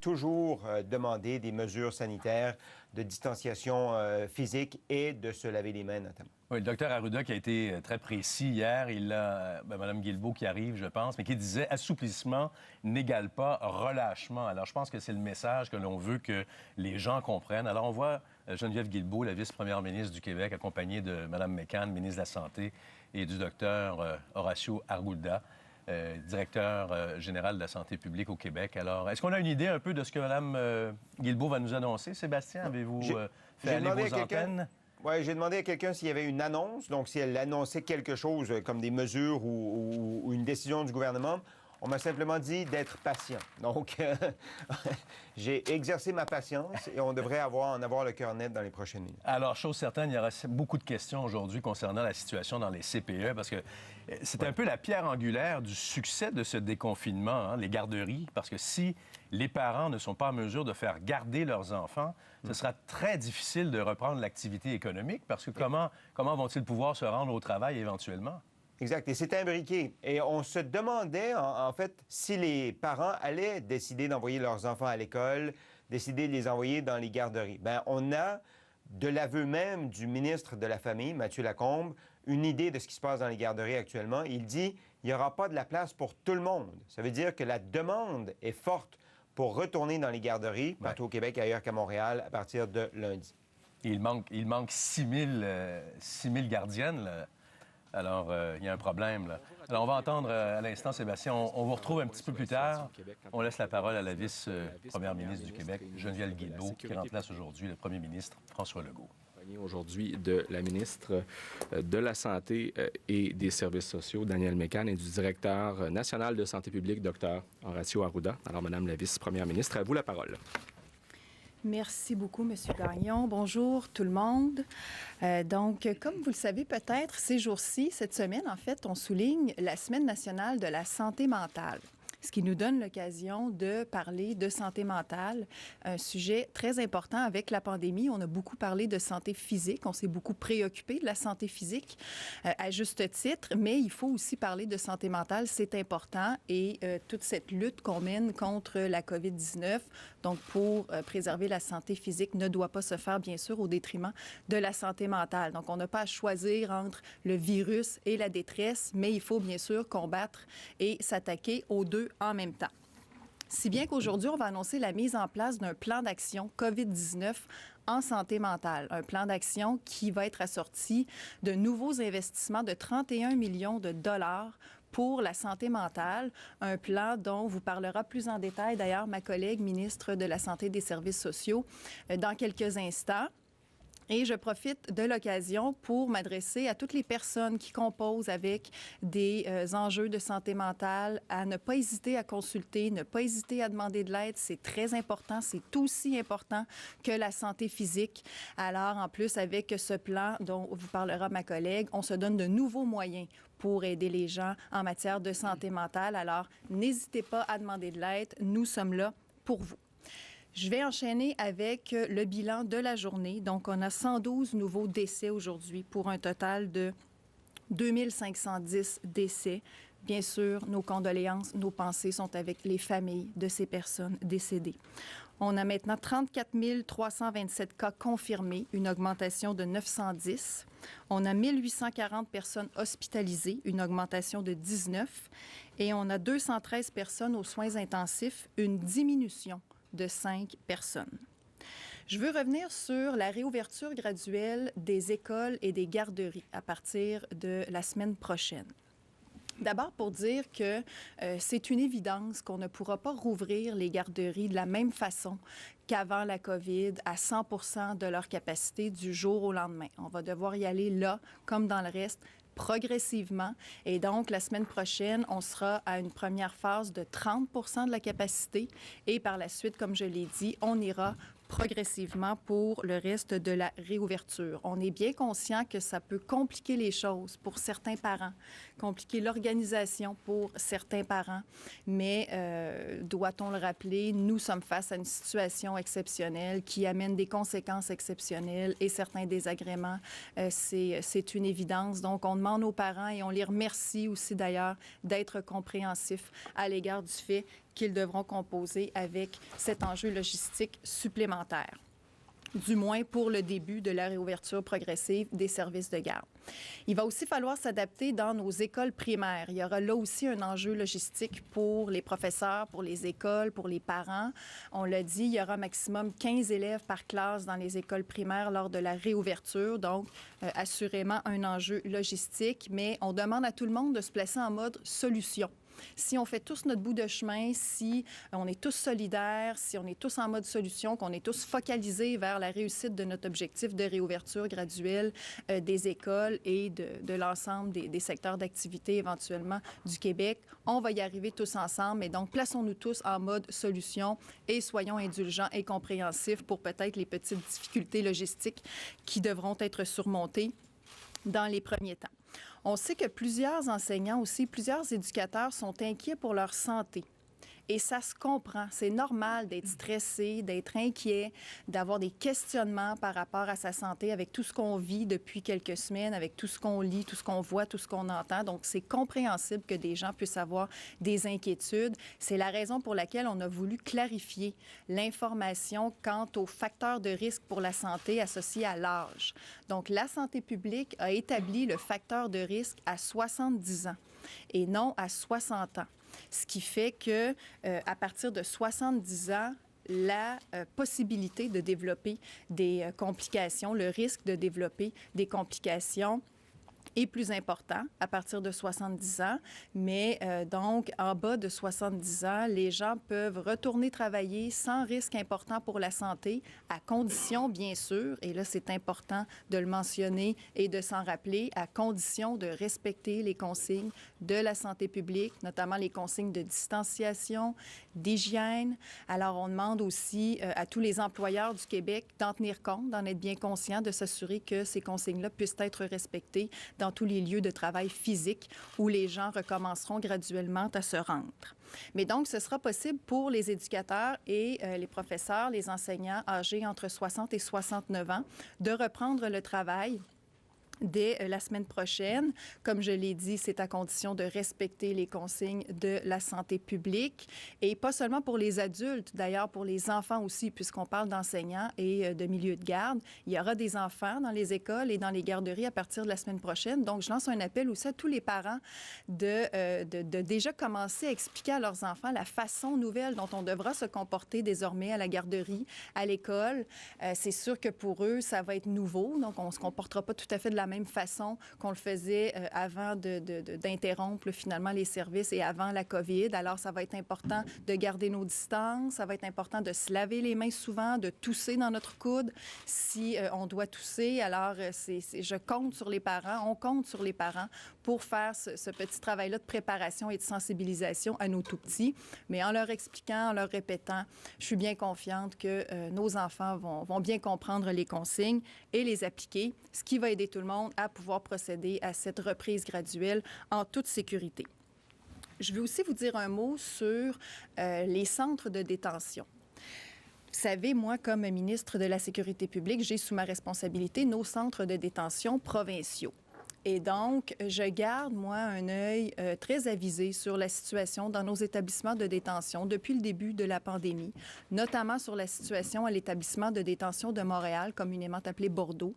toujours demandé des mesures sanitaires de distanciation physique et de se laver les mains notamment. Oui, le docteur Arruda qui a été très précis hier, il a, Mme Guilbeault qui arrive, je pense, mais qui disait assouplissement n'égale pas relâchement. Alors, je pense que c'est le message que l'on veut que les gens comprennent. Alors, on voit Geneviève Guilbeault, la vice-première ministre du Québec, accompagnée de Mme McCann, ministre de la Santé, et du docteur Horacio Arruda, directeur général de la santé publique au Québec. Alors, est-ce qu'on a une idée un peu de ce que Mme Guilbeault va nous annoncer? Sébastien, avez-vous fait aller vos antennes? Oui, j'ai demandé à quelqu'un s'il y avait une annonce, donc si elle annonçait quelque chose comme des mesures ou une décision du gouvernement. On m'a simplement dit d'être patient. Donc, j'ai exercé ma patience et on devrait en avoir le cœur net dans les prochaines minutes. Alors, chose certaine, il y aura beaucoup de questions aujourd'hui concernant la situation dans les CPE parce que c'est un peu la pierre angulaire du succès de ce déconfinement, les garderies, parce que si les parents ne sont pas en mesure de faire garder leurs enfants, ce sera très difficile de reprendre l'activité économique parce que comment vont-ils pouvoir se rendre au travail éventuellement? Exact. Et c'est imbriqué. Et on se demandait, en fait, si les parents allaient décider d'envoyer leurs enfants à l'école, décider de les envoyer dans les garderies. Bien, on a, de l'aveu même du ministre de la Famille, Mathieu Lacombe, une idée de ce qui se passe dans les garderies actuellement. Il dit qu'il n'y aura pas de la place pour tout le monde. Ça veut dire que la demande est forte pour retourner dans les garderies, partout au Québec, ailleurs qu'à Montréal, à partir de lundi. Il manque 6 000 gardiennes, là. Alors, il y a un problème, là. Alors, on va entendre à l'instant, Sébastien, on vous retrouve un petit peu plus tard. On laisse la parole à la vice-première ministre du Québec, Geneviève Guilbeault, qui remplace aujourd'hui le premier ministre François Legault. Aujourd'hui de la ministre de la Santé et des Services sociaux, Danielle McCann, et du directeur national de santé publique, Dr. Horacio Arruda. Alors, Madame la vice-première ministre, à vous la parole. Merci beaucoup, M. Gagnon. Bonjour tout le monde. Donc, comme vous le savez peut-être, ces jours-ci, cette semaine, en fait, on souligne la Semaine nationale de la santé mentale. Ce qui nous donne l'occasion de parler de santé mentale, un sujet très important avec la pandémie. On a beaucoup parlé de santé physique, on s'est beaucoup préoccupé de la santé physique à juste titre, mais il faut aussi parler de santé mentale, c'est important et toute cette lutte qu'on mène contre la COVID-19, donc pour préserver la santé physique, ne doit pas se faire bien sûr au détriment de la santé mentale. Donc on n'a pas à choisir entre le virus et la détresse, mais il faut bien sûr combattre et s'attaquer aux deux en même temps. Si bien qu'aujourd'hui, on va annoncer la mise en place d'un plan d'action COVID-19 en santé mentale. Un plan d'action qui va être assorti de nouveaux investissements de 31 millions de dollars pour la santé mentale. Un plan dont vous parlera plus en détail, d'ailleurs, ma collègue ministre de la Santé et des Services sociaux dans quelques instants. Et je profite de l'occasion pour m'adresser à toutes les personnes qui composent avec des enjeux de santé mentale à ne pas hésiter à consulter, ne pas hésiter à demander de l'aide. C'est très important. C'est aussi important que la santé physique. Alors, en plus, avec ce plan dont vous parlera ma collègue, on se donne de nouveaux moyens pour aider les gens en matière de santé mentale. Alors, n'hésitez pas à demander de l'aide. Nous sommes là pour vous. Je vais enchaîner avec le bilan de la journée. Donc, on a 112 nouveaux décès aujourd'hui pour un total de 2510 décès. Bien sûr, nos condoléances, nos pensées sont avec les familles de ces personnes décédées. On a maintenant 34 327 cas confirmés, une augmentation de 910. On a 1840 personnes hospitalisées, une augmentation de 19. Et on a 213 personnes aux soins intensifs, une diminution de 5 personnes. Je veux revenir sur la réouverture graduelle des écoles et des garderies à partir de la semaine prochaine. D'abord pour dire que c'est une évidence qu'on ne pourra pas rouvrir les garderies de la même façon qu'avant la COVID à 100% de leur capacité du jour au lendemain. On va devoir y aller là, comme dans le reste, progressivement. Et donc, la semaine prochaine, on sera à une première phase de 30% de la capacité. Et par la suite, comme je l'ai dit, on ira progressivement pour le reste de la réouverture. On est bien conscient que ça peut compliquer les choses pour certains parents, compliquer l'organisation pour certains parents, mais doit-on le rappeler, nous sommes face à une situation exceptionnelle qui amène des conséquences exceptionnelles et certains désagréments. C'est une évidence. Donc, on demande aux parents et on les remercie aussi d'ailleurs d'être compréhensifs à l'égard du fait qu'ils devront composer avec cet enjeu logistique supplémentaire, du moins pour le début de la réouverture progressive des services de garde. Il va aussi falloir s'adapter dans nos écoles primaires. Il y aura là aussi un enjeu logistique pour les professeurs, pour les écoles, pour les parents. On l'a dit, il y aura maximum 15 élèves par classe dans les écoles primaires lors de la réouverture, donc assurément un enjeu logistique, mais on demande à tout le monde de se placer en mode solution. Si on fait tous notre bout de chemin, si on est tous solidaires, si on est tous en mode solution, qu'on est tous focalisés vers la réussite de notre objectif de réouverture graduelle des écoles et de l'ensemble des secteurs d'activité éventuellement du Québec, on va y arriver tous ensemble. Et donc, plaçons-nous tous en mode solution et soyons indulgents et compréhensifs pour peut-être les petites difficultés logistiques qui devront être surmontées dans les premiers temps. On sait que plusieurs enseignants aussi, plusieurs éducateurs sont inquiets pour leur santé. Et ça se comprend. C'est normal d'être stressé, d'être inquiet, d'avoir des questionnements par rapport à sa santé avec tout ce qu'on vit depuis quelques semaines, avec tout ce qu'on lit, tout ce qu'on voit, tout ce qu'on entend. Donc, c'est compréhensible que des gens puissent avoir des inquiétudes. C'est la raison pour laquelle on a voulu clarifier l'information quant aux facteurs de risque pour la santé associés à l'âge. Donc, la santé publique a établi le facteur de risque à 70 ans et non à 60 ans. Ce qui fait que à partir de 70 ans, la possibilité de développer des complications, le risque de développer des complications est plus important à partir de 70 ans, mais donc en bas de 70 ans, les gens peuvent retourner travailler sans risque important pour la santé, à condition, bien sûr, et là c'est important de le mentionner et de s'en rappeler, à condition de respecter les consignes de la santé publique, notamment les consignes de distanciation, d'hygiène. Alors on demande aussi à tous les employeurs du Québec d'en tenir compte, d'en être bien conscients, de s'assurer que ces consignes-là puissent être respectées dans tous les lieux de travail physiques où les gens recommenceront graduellement à se rendre. Mais donc, ce sera possible pour les éducateurs et les professeurs, les enseignants âgés entre 60 et 69 ans de reprendre le travail dès la semaine prochaine. Comme je l'ai dit, c'est à condition de respecter les consignes de la santé publique et pas seulement pour les adultes, d'ailleurs pour les enfants aussi, puisqu'on parle d'enseignants et de milieux de garde. Il y aura des enfants dans les écoles et dans les garderies à partir de la semaine prochaine. Donc, je lance un appel aussi à tous les parents de déjà commencer à expliquer à leurs enfants la façon nouvelle dont on devra se comporter désormais à la garderie, à l'école. C'est sûr que pour eux, ça va être nouveau, donc on ne se comportera pas tout à fait de la même façon qu'on le faisait avant d'interrompre finalement les services et avant la COVID. Alors, ça va être important de garder nos distances, ça va être important de se laver les mains souvent, de tousser dans notre coude si on doit tousser. Alors, je compte sur les parents, on compte sur les parents pour faire ce petit travail-là de préparation et de sensibilisation à nos tout-petits. Mais en leur expliquant, en leur répétant, je suis bien confiante que nos enfants vont bien comprendre les consignes et les appliquer, ce qui va aider tout le monde à pouvoir procéder à cette reprise graduelle en toute sécurité. Je vais aussi vous dire un mot sur les centres de détention. Vous savez, moi, comme ministre de la Sécurité publique, j'ai sous ma responsabilité nos centres de détention provinciaux. Et donc, je garde, moi, un œil très avisé sur la situation dans nos établissements de détention depuis le début de la pandémie, notamment sur la situation à l'établissement de détention de Montréal, communément appelé Bordeaux,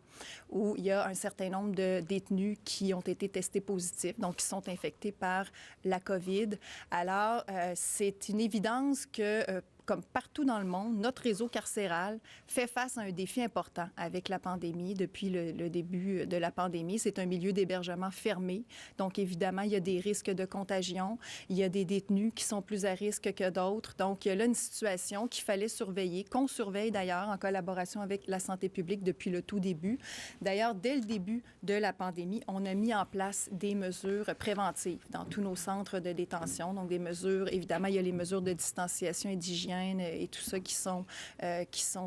où il y a un certain nombre de détenus qui ont été testés positifs, donc qui sont infectés par la COVID. Alors, c'est une évidence que comme partout dans le monde, notre réseau carcéral fait face à un défi important avec la pandémie. Depuis le début de la pandémie, c'est un milieu d'hébergement fermé. Donc, évidemment, il y a des risques de contagion. Il y a des détenus qui sont plus à risque que d'autres. Donc, il y a là une situation qu'il fallait surveiller, qu'on surveille d'ailleurs en collaboration avec la santé publique depuis le tout début. D'ailleurs, dès le début de la pandémie, on a mis en place des mesures préventives dans tous nos centres de détention. Donc, des mesures, évidemment, il y a les mesures de distanciation et d'hygiène et tout ça qui sont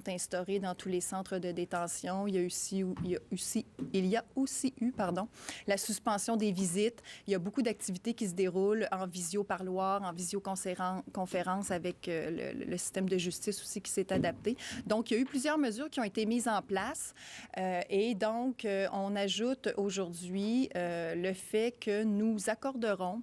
instaurés dans tous les centres de détention. Il y a aussi eu la suspension des visites. Il y a beaucoup d'activités qui se déroulent en visio-parloir, en visioconférence avec le système de justice aussi qui s'est adapté. Donc, il y a eu plusieurs mesures qui ont été mises en place et donc, on ajoute aujourd'hui le fait que nous accorderons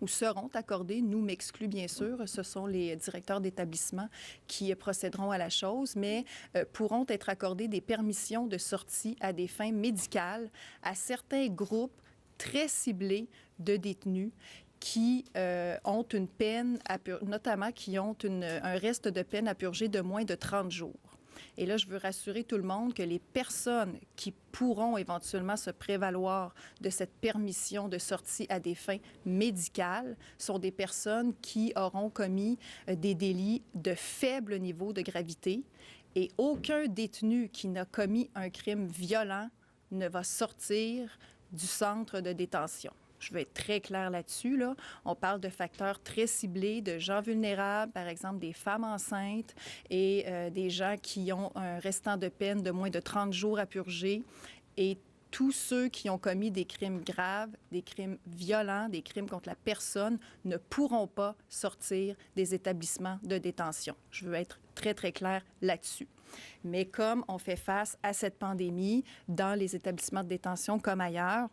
ou seront accordées, nous m'exclus bien sûr, ce sont les directeurs d'établissement qui procéderont à la chose, mais pourront être accordées des permissions de sortie à des fins médicales à certains groupes très ciblés de détenus qui ont une peine, notamment qui ont un reste de peine à purger de moins de 30 jours. Et là, je veux rassurer tout le monde que les personnes qui pourront éventuellement se prévaloir de cette permission de sortie à des fins médicales sont des personnes qui auront commis des délits de faible niveau de gravité et aucun détenu qui n'a commis un crime violent ne va sortir du centre de détention. Je vais être très claire là-dessus. Là. On parle de facteurs très ciblés, de gens vulnérables, par exemple des femmes enceintes et des gens qui ont un restant de peine de moins de 30 jours à purger. Et tous ceux qui ont commis des crimes graves, des crimes violents, des crimes contre la personne ne pourront pas sortir des établissements de détention. Je veux être très, très claire là-dessus. Mais comme on fait face à cette pandémie dans les établissements de détention comme ailleurs,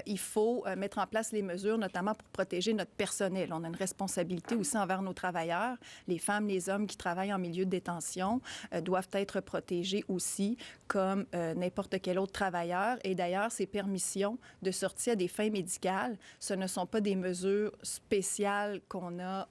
il faut mettre en place les mesures, notamment pour protéger notre personnel. On a une responsabilité aussi envers nos travailleurs. Les femmes, les hommes qui travaillent en milieu de détention doivent être protégés aussi comme n'importe quel autre travailleur. Et d'ailleurs, ces permissions de sortie à des fins médicales, ce ne sont pas des mesures spéciales qu'on a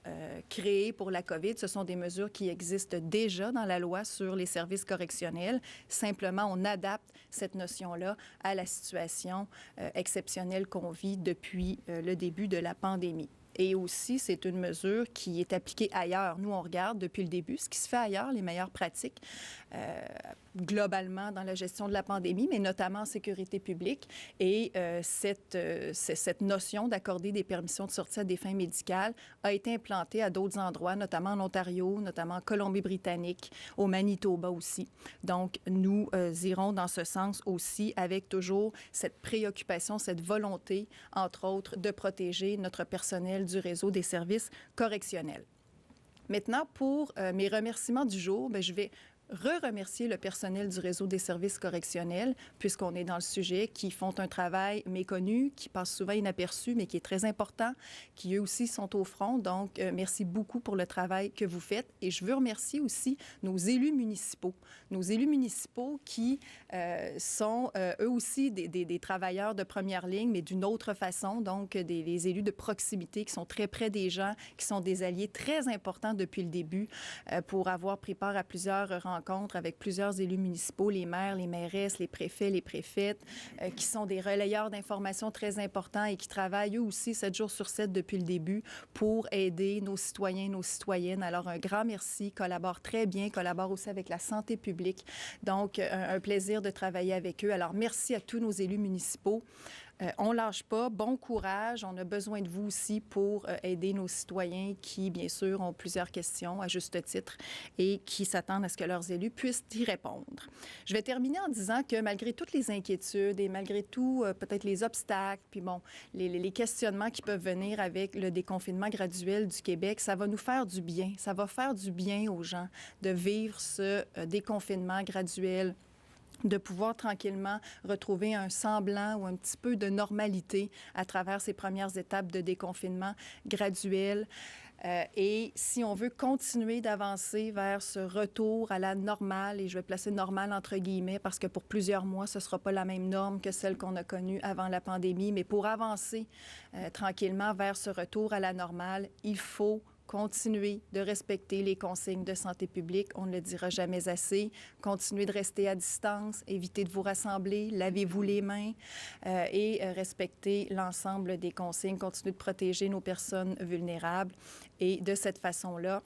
créées pour la COVID. Ce sont des mesures qui existent déjà dans la loi sur les services correctionnels. Simplement, on adapte cette notion-là à la situation exceptionnelle qu'on vit depuis le début de la pandémie. Et aussi, c'est une mesure qui est appliquée ailleurs. Nous, on regarde depuis le début ce qui se fait ailleurs, les meilleures pratiques, globalement dans la gestion de la pandémie, mais notamment en sécurité publique. Et cette notion d'accorder des permissions de sortie à des fins médicales a été implantée à d'autres endroits, notamment en Ontario, notamment en Colombie-Britannique, au Manitoba aussi. Donc, nous irons dans ce sens aussi avec toujours cette préoccupation, cette volonté, entre autres, de protéger notre personnel du réseau des services correctionnels. Maintenant, pour mes remerciements du jour, je vais remercier le personnel du réseau des services correctionnels, puisqu'on est dans le sujet, qui font un travail méconnu, qui passe souvent inaperçu, mais qui est très important, qui eux aussi sont au front. Donc, merci beaucoup pour le travail que vous faites. Et je veux remercier aussi nos élus municipaux. Nos élus municipaux qui sont eux aussi des travailleurs de première ligne, mais d'une autre façon. Donc, des élus de proximité qui sont très près des gens, qui sont des alliés très importants depuis le début pour avoir pris part à plusieurs rencontres avec plusieurs élus municipaux, les maires, les mairesses, les préfets, les préfètes, qui sont des relayeurs d'informations très importants et qui travaillent eux aussi 7 jours sur 7 depuis le début pour aider nos citoyens, nos citoyennes. Alors, un grand merci, collaborent très bien, collaborent aussi avec la santé publique. Donc, un plaisir de travailler avec eux. Alors, merci à tous nos élus municipaux. On ne lâche pas. Bon courage. On a besoin de vous aussi pour aider nos citoyens qui, bien sûr, ont plusieurs questions à juste titre et qui s'attendent à ce que leurs élus puissent y répondre. Je vais terminer en disant que malgré toutes les inquiétudes et malgré tout, peut-être les obstacles, puis bon, les questionnements qui peuvent venir avec le déconfinement graduel du Québec, ça va nous faire du bien. Ça va faire du bien aux gens de vivre ce déconfinement graduel, de pouvoir tranquillement retrouver un semblant ou un petit peu de normalité à travers ces premières étapes de déconfinement graduel. Et si on veut continuer d'avancer vers ce retour à la normale, et je vais placer normale entre guillemets parce que pour plusieurs mois, ce ne sera pas la même norme que celle qu'on a connue avant la pandémie, mais pour avancer tranquillement vers ce retour à la normale, il faut continuer de respecter les consignes de santé publique, on ne le dira jamais assez. Continuez de rester à distance, évitez de vous rassembler, lavez-vous les mains et respectez l'ensemble des consignes. Continuez de protéger nos personnes vulnérables. Et de cette façon-là,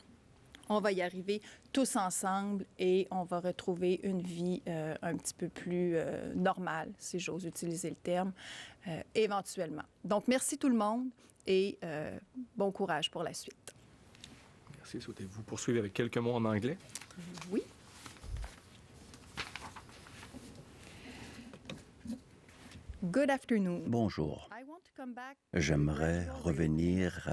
on va y arriver tous ensemble et on va retrouver une vie un petit peu plus normale, si j'ose utiliser le terme, éventuellement. Donc, merci tout le monde et bon courage pour la suite. Merci. Souhaitez-vous poursuivre avec quelques mots en anglais? Good afternoon. Bonjour. I want to come back J'aimerais revenir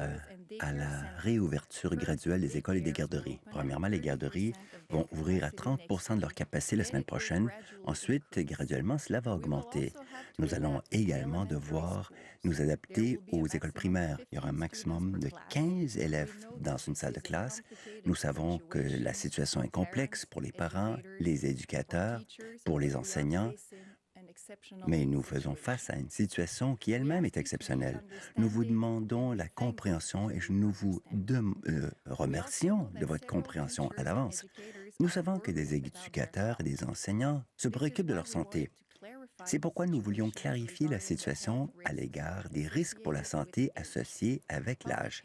à la réouverture graduelle des écoles et des garderies. Premièrement, les garderies vont ouvrir à 30 de leur capacité la semaine prochaine. Ensuite, graduellement, cela va augmenter. Nous allons également devoir nous adapter aux écoles primaires. Il y aura un maximum de 15 élèves dans une salle de classe. Nous savons que la situation est complexe pour les parents, les éducateurs, pour les enseignants. Mais nous faisons face à une situation qui elle-même est exceptionnelle. Nous vous demandons la compréhension et nous vous remercions de votre compréhension à l'avance. Nous savons que des éducateurs et des enseignants se préoccupent de leur santé. C'est pourquoi nous voulions clarifier la situation à l'égard des risques pour la santé associés avec l'âge.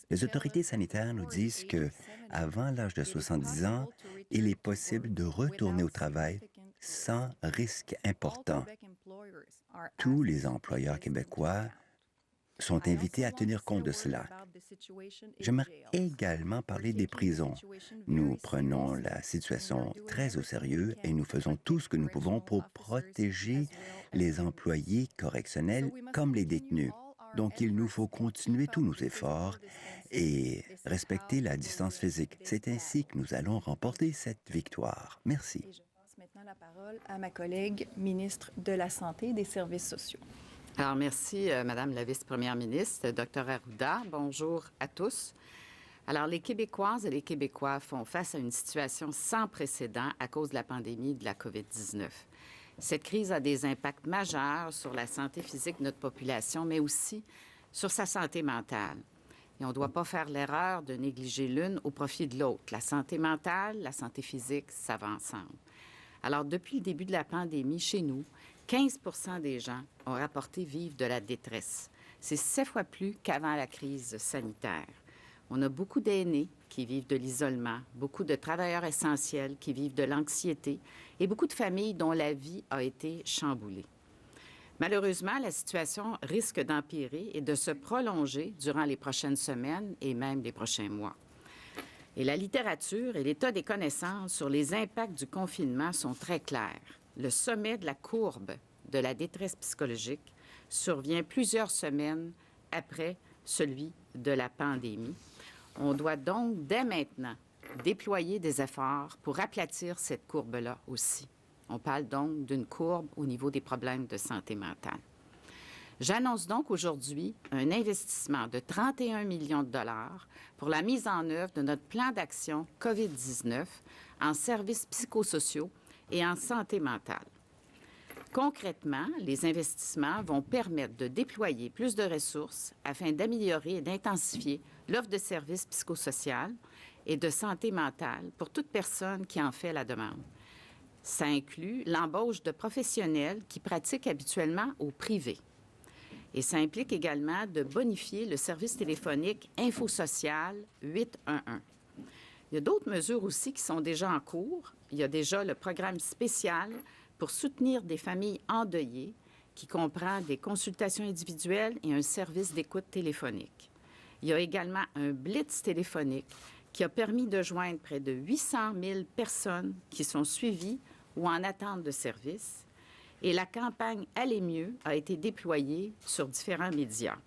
Les autorités sanitaires nous disent que, avant l'âge de 70 ans, il est possible de retourner au travail sans risque important. Tous les employeurs québécois sont invités à tenir compte de cela. J'aimerais également parler des prisons. Nous prenons la situation très au sérieux et nous faisons tout ce que nous pouvons pour protéger les employés correctionnels comme les détenus. Donc, il nous faut continuer tous nos efforts et respecter la distance physique. C'est ainsi que nous allons remporter cette victoire. Merci. Je passe maintenant la parole à ma collègue ministre de la Santé et des Services sociaux. Alors, merci, Madame la vice-première ministre, Dr Arruda. Bonjour à tous. Alors, les Québécoises et les Québécois font face à une situation sans précédent à cause de la pandémie de la COVID-19. Cette crise a des impacts majeurs sur la santé physique de notre population, mais aussi sur sa santé mentale. Et on ne doit pas faire l'erreur de négliger l'une au profit de l'autre. La santé mentale, la santé physique, ça va ensemble. Alors, depuis le début de la pandémie, chez nous, 15 des gens ont rapporté vivre de la détresse. C'est 7 fois plus qu'avant la crise sanitaire. On a beaucoup d'aînés qui vivent de l'isolement, beaucoup de travailleurs essentiels qui vivent de l'anxiété et beaucoup de familles dont la vie a été chamboulée. Malheureusement, la situation risque d'empirer et de se prolonger durant les prochaines semaines et même les prochains mois. Et la littérature et l'état des connaissances sur les impacts du confinement sont très clairs. Le sommet de la courbe de la détresse psychologique survient plusieurs semaines après celui de la pandémie. On doit donc, dès maintenant, déployer des efforts pour aplatir cette courbe-là aussi. On parle donc d'une courbe au niveau des problèmes de santé mentale. J'annonce donc aujourd'hui un investissement de 31 millions de dollars pour la mise en œuvre de notre plan d'action COVID-19 en services psychosociaux et en santé mentale. Concrètement, les investissements vont permettre de déployer plus de ressources afin d'améliorer et d'intensifier l'offre de services psychosociaux et de santé mentale pour toute personne qui en fait la demande. Ça inclut l'embauche de professionnels qui pratiquent habituellement au privé. Et ça implique également de bonifier le service téléphonique InfoSocial 811. Il y a d'autres mesures aussi qui sont déjà en cours. Il y a déjà le programme spécial pour soutenir des familles endeuillées qui comprend des consultations individuelles et un service d'écoute téléphonique. Il y a également un blitz téléphonique qui a permis de joindre près de 800 000 personnes qui sont suivies ou en attente de service. Et la campagne « Aller mieux » a été déployée sur différents médias.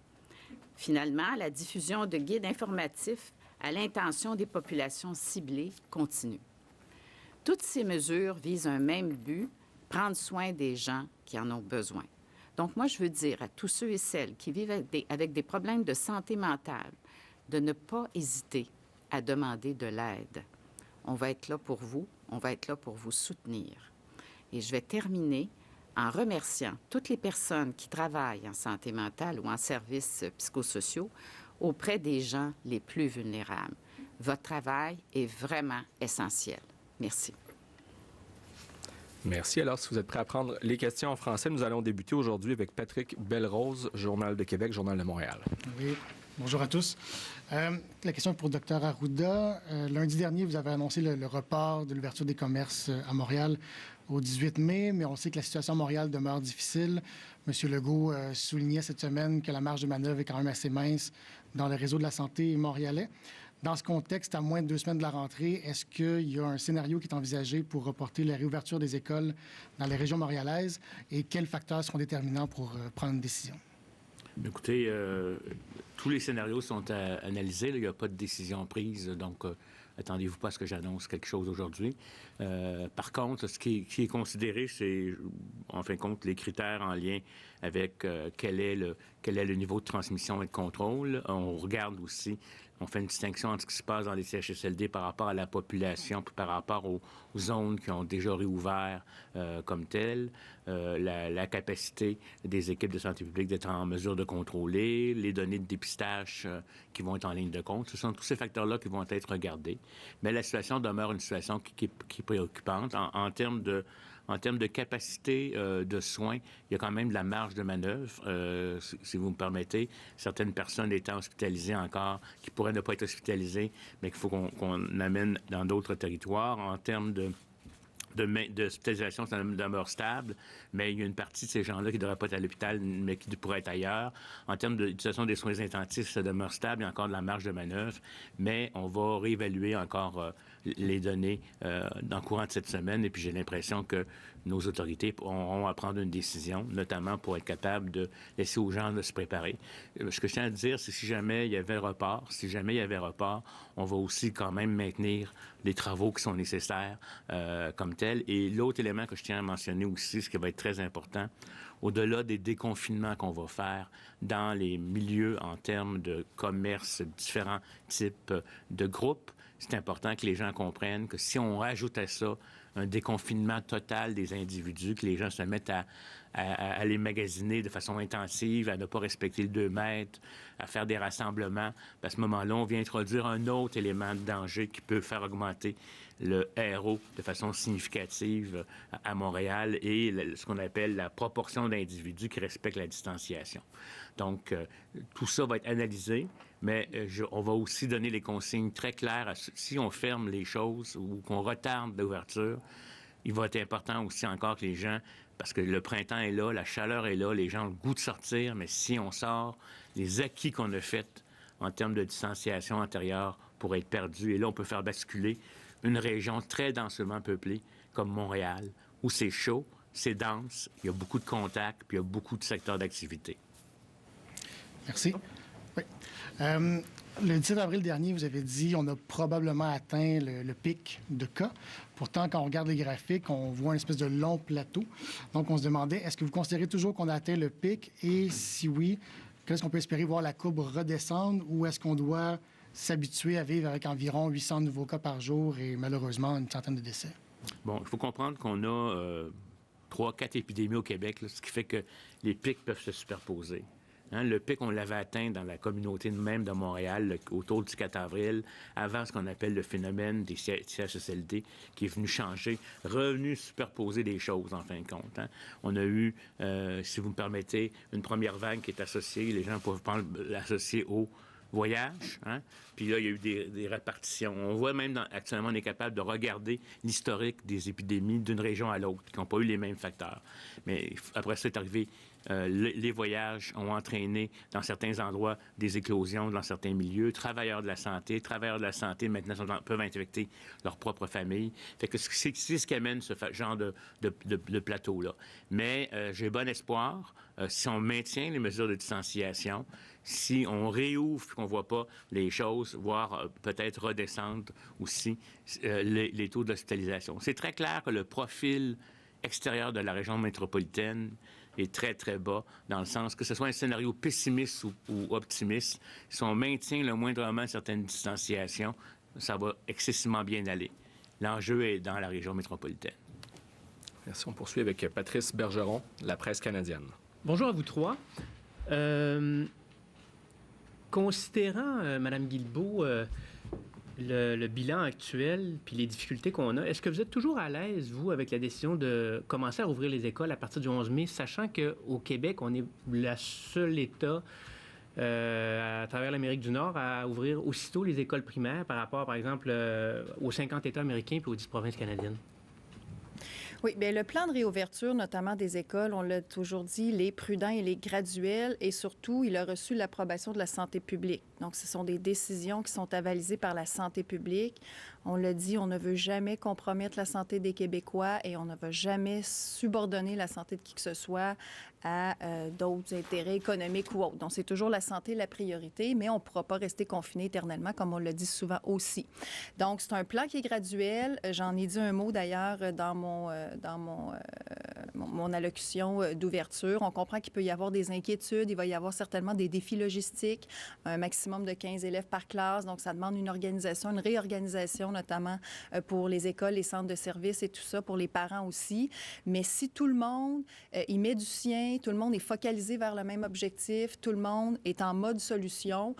Finalement, la diffusion de guides informatifs à l'intention des populations ciblées continue. Toutes ces mesures visent un même but, prendre soin des gens qui en ont besoin. Donc, moi, je veux dire à tous ceux et celles qui vivent avec des problèmes de santé mentale de ne pas hésiter à demander de l'aide. On va être là pour vous, on va être là pour vous soutenir. Et je vais terminer en remerciant toutes les personnes qui travaillent en santé mentale ou en services psychosociaux auprès des gens les plus vulnérables. Votre travail est vraiment essentiel. Merci. Merci. Alors, si vous êtes prêts à prendre les questions en français, nous allons débuter aujourd'hui avec Patrick Belrose, Journal de Québec, Journal de Montréal. Oui, bonjour à tous. La question est pour Dr Arruda. Lundi dernier, vous avez annoncé le report de l'ouverture des commerces à Montréal au 18 mai, mais on sait que la situation à Montréal demeure difficile. M. Legault soulignait cette semaine que la marge de manœuvre est quand même assez mince dans le réseau de la santé montréalais. Dans ce contexte, à moins de 2 semaines de la rentrée, est-ce qu'il y a un scénario qui est envisagé pour reporter la réouverture des écoles dans les régions montréalaises et quels facteurs seront déterminants pour prendre une décision? Écoutez, tous les scénarios sont analysés. Là. Il n'y a pas de décision prise, donc attendez-vous pas à ce que j'annonce quelque chose aujourd'hui. Par contre, ce qui est considéré, c'est, en fin de compte, les critères en lien avec quel est le niveau de transmission et de contrôle. On regarde aussi, on fait une distinction entre ce qui se passe dans les CHSLD par rapport à la population, puis par rapport aux zones qui ont déjà réouvert comme telles, la capacité des équipes de santé publique d'être en mesure de contrôler, les données de dépistage qui vont être en ligne de compte. Ce sont tous ces facteurs-là qui vont être regardés. Mais la situation demeure une situation qui est préoccupante. En termes de capacité de soins, il y a quand même de la marge de manœuvre. Si vous me permettez, certaines personnes étant hospitalisées encore, qui pourraient ne pas être hospitalisées, mais qu'il faut qu'on amène dans d'autres territoires. En termes d'hospitalisation, ça demeure stable, mais il y a une partie de ces gens-là qui ne devraient pas être à l'hôpital, mais qui pourraient être ailleurs. En termes d'utilisation des soins intensifs, ça demeure stable, il y a encore de la marge de manœuvre, mais on va réévaluer encore les données dans le courant de cette semaine, et puis j'ai l'impression que nos autorités auront à prendre une décision, notamment pour être capable de laisser aux gens de se préparer. Ce que je tiens à dire, c'est que si jamais il y avait report, on va aussi quand même maintenir les travaux qui sont nécessaires comme tels. Et l'autre élément que je tiens à mentionner aussi, ce qui va être très important, au-delà des déconfinements qu'on va faire dans les milieux en termes de commerce, différents types de groupes, c'est important que les gens comprennent que si on rajoute à ça un déconfinement total des individus, que les gens se mettent à les magasiner de façon intensive, à ne pas respecter le 2 mètres, à faire des rassemblements. À ce moment-là, on vient introduire un autre élément de danger qui peut faire augmenter le RO de façon significative à Montréal et ce qu'on appelle la proportion d'individus qui respectent la distanciation. Donc, tout ça va être analysé, mais on va aussi donner les consignes très claires. Si on ferme les choses ou qu'on retarde l'ouverture, il va être important aussi encore que les gens, parce que le printemps est là, la chaleur est là, les gens ont le goût de sortir, mais si on sort, les acquis qu'on a faits en termes de distanciation antérieure pourraient être perdus. Et là, on peut faire basculer une région très densément peuplée comme Montréal, où c'est chaud, c'est dense, il y a beaucoup de contacts, puis il y a beaucoup de secteurs d'activité. Merci. Oui. Le 17 avril dernier, vous avez dit on a probablement atteint le pic de cas. Pourtant, quand on regarde les graphiques, on voit une espèce de long plateau. Donc, on se demandait, est-ce que vous considérez toujours qu'on a atteint le pic? Et si oui, qu'est-ce qu'on peut espérer voir la courbe redescendre ou est-ce qu'on doit s'habituer à vivre avec environ 800 nouveaux cas par jour et malheureusement une centaine de décès? Bon, il faut comprendre qu'on a 3-4 épidémies au Québec, là, ce qui fait que les pics peuvent se superposer. Le pic, on l'avait atteint dans la communauté même de Montréal autour du 4 avril, avant ce qu'on appelle le phénomène des CHSLD, qui est venu changer, revenu superposer des choses, en fin de compte. On a eu, si vous me permettez, une première vague qui est associée, les gens peuvent l'associer au voyage. Puis là, il y a eu des répartitions. On voit même, actuellement, on est capable de regarder l'historique des épidémies d'une région à l'autre, qui n'ont pas eu les mêmes facteurs. Mais après ça, c'est arrivé, les voyages ont entraîné, dans certains endroits, des éclosions dans certains milieux. Travailleurs de la santé maintenant peuvent infecter leur propre famille. Fait que c'est ce qui amène ce genre de plateau-là. Mais j'ai bon espoir, si on maintient les mesures de distanciation, si on réouvre, qu'on ne voit pas les choses, voire peut-être redescendre aussi les taux d'hospitalisation. C'est très clair que le profil extérieur de la région métropolitaine est très, très bas, dans le sens que ce soit un scénario pessimiste ou optimiste, si on maintient le moindrement certaines distanciations, ça va excessivement bien aller. L'enjeu est dans la région métropolitaine. Merci. On poursuit avec Patrice Bergeron, La Presse canadienne. Bonjour à vous trois. Considérant, Mme Guilbeault, le bilan actuel puis les difficultés qu'on a, est-ce que vous êtes toujours à l'aise, vous, avec la décision de commencer à rouvrir les écoles à partir du 11 mai, sachant qu'au Québec, on est le seul État à travers l'Amérique du Nord à ouvrir aussitôt les écoles primaires par rapport, par exemple, aux 50 États américains puis aux 10 provinces canadiennes? Oui, bien, le plan de réouverture, notamment des écoles, on l'a toujours dit, les prudents et les graduels, et surtout, il a reçu l'approbation de la santé publique. Donc, ce sont des décisions qui sont avalisées par la santé publique. On l'a dit, on ne veut jamais compromettre la santé des Québécois et on ne veut jamais subordonner la santé de qui que ce soit à d'autres intérêts économiques ou autres. Donc, c'est toujours la santé la priorité, mais on ne pourra pas rester confiné éternellement, comme on le dit souvent aussi. Donc, c'est un plan qui est graduel. J'en ai dit un mot, d'ailleurs, dans mon allocution d'ouverture. On comprend qu'il peut y avoir des inquiétudes. Il va y avoir certainement des défis logistiques, un maximum de 15 élèves par classe. Donc, ça demande une organisation, une réorganisation, notamment pour les écoles, les centres de services et tout ça, pour les parents aussi. Mais si tout le monde y met du sien, tout le monde est focalisé vers le même objectif, tout le monde est en mode solution,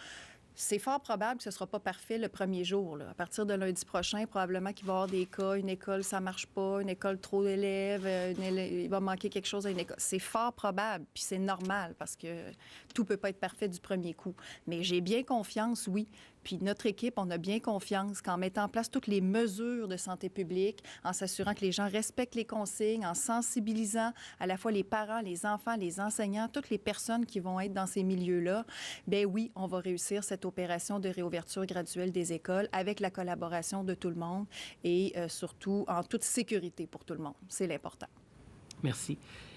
c'est fort probable que ce ne sera pas parfait le premier jour. Là. À partir de lundi prochain, probablement qu'il va y avoir des cas, une école, ça ne marche pas, une école, trop d'élèves, il va manquer quelque chose à une école. C'est fort probable, puis c'est normal parce que tout ne peut pas être parfait du premier coup. Mais j'ai bien confiance, oui. Puis notre équipe, on a bien confiance qu'en mettant en place toutes les mesures de santé publique, en s'assurant que les gens respectent les consignes, en sensibilisant à la fois les parents, les enfants, les enseignants, toutes les personnes qui vont être dans ces milieux-là, bien oui, on va réussir cette opération de réouverture graduelle des écoles avec la collaboration de tout le monde et surtout en toute sécurité pour tout le monde. C'est l'important. Merci.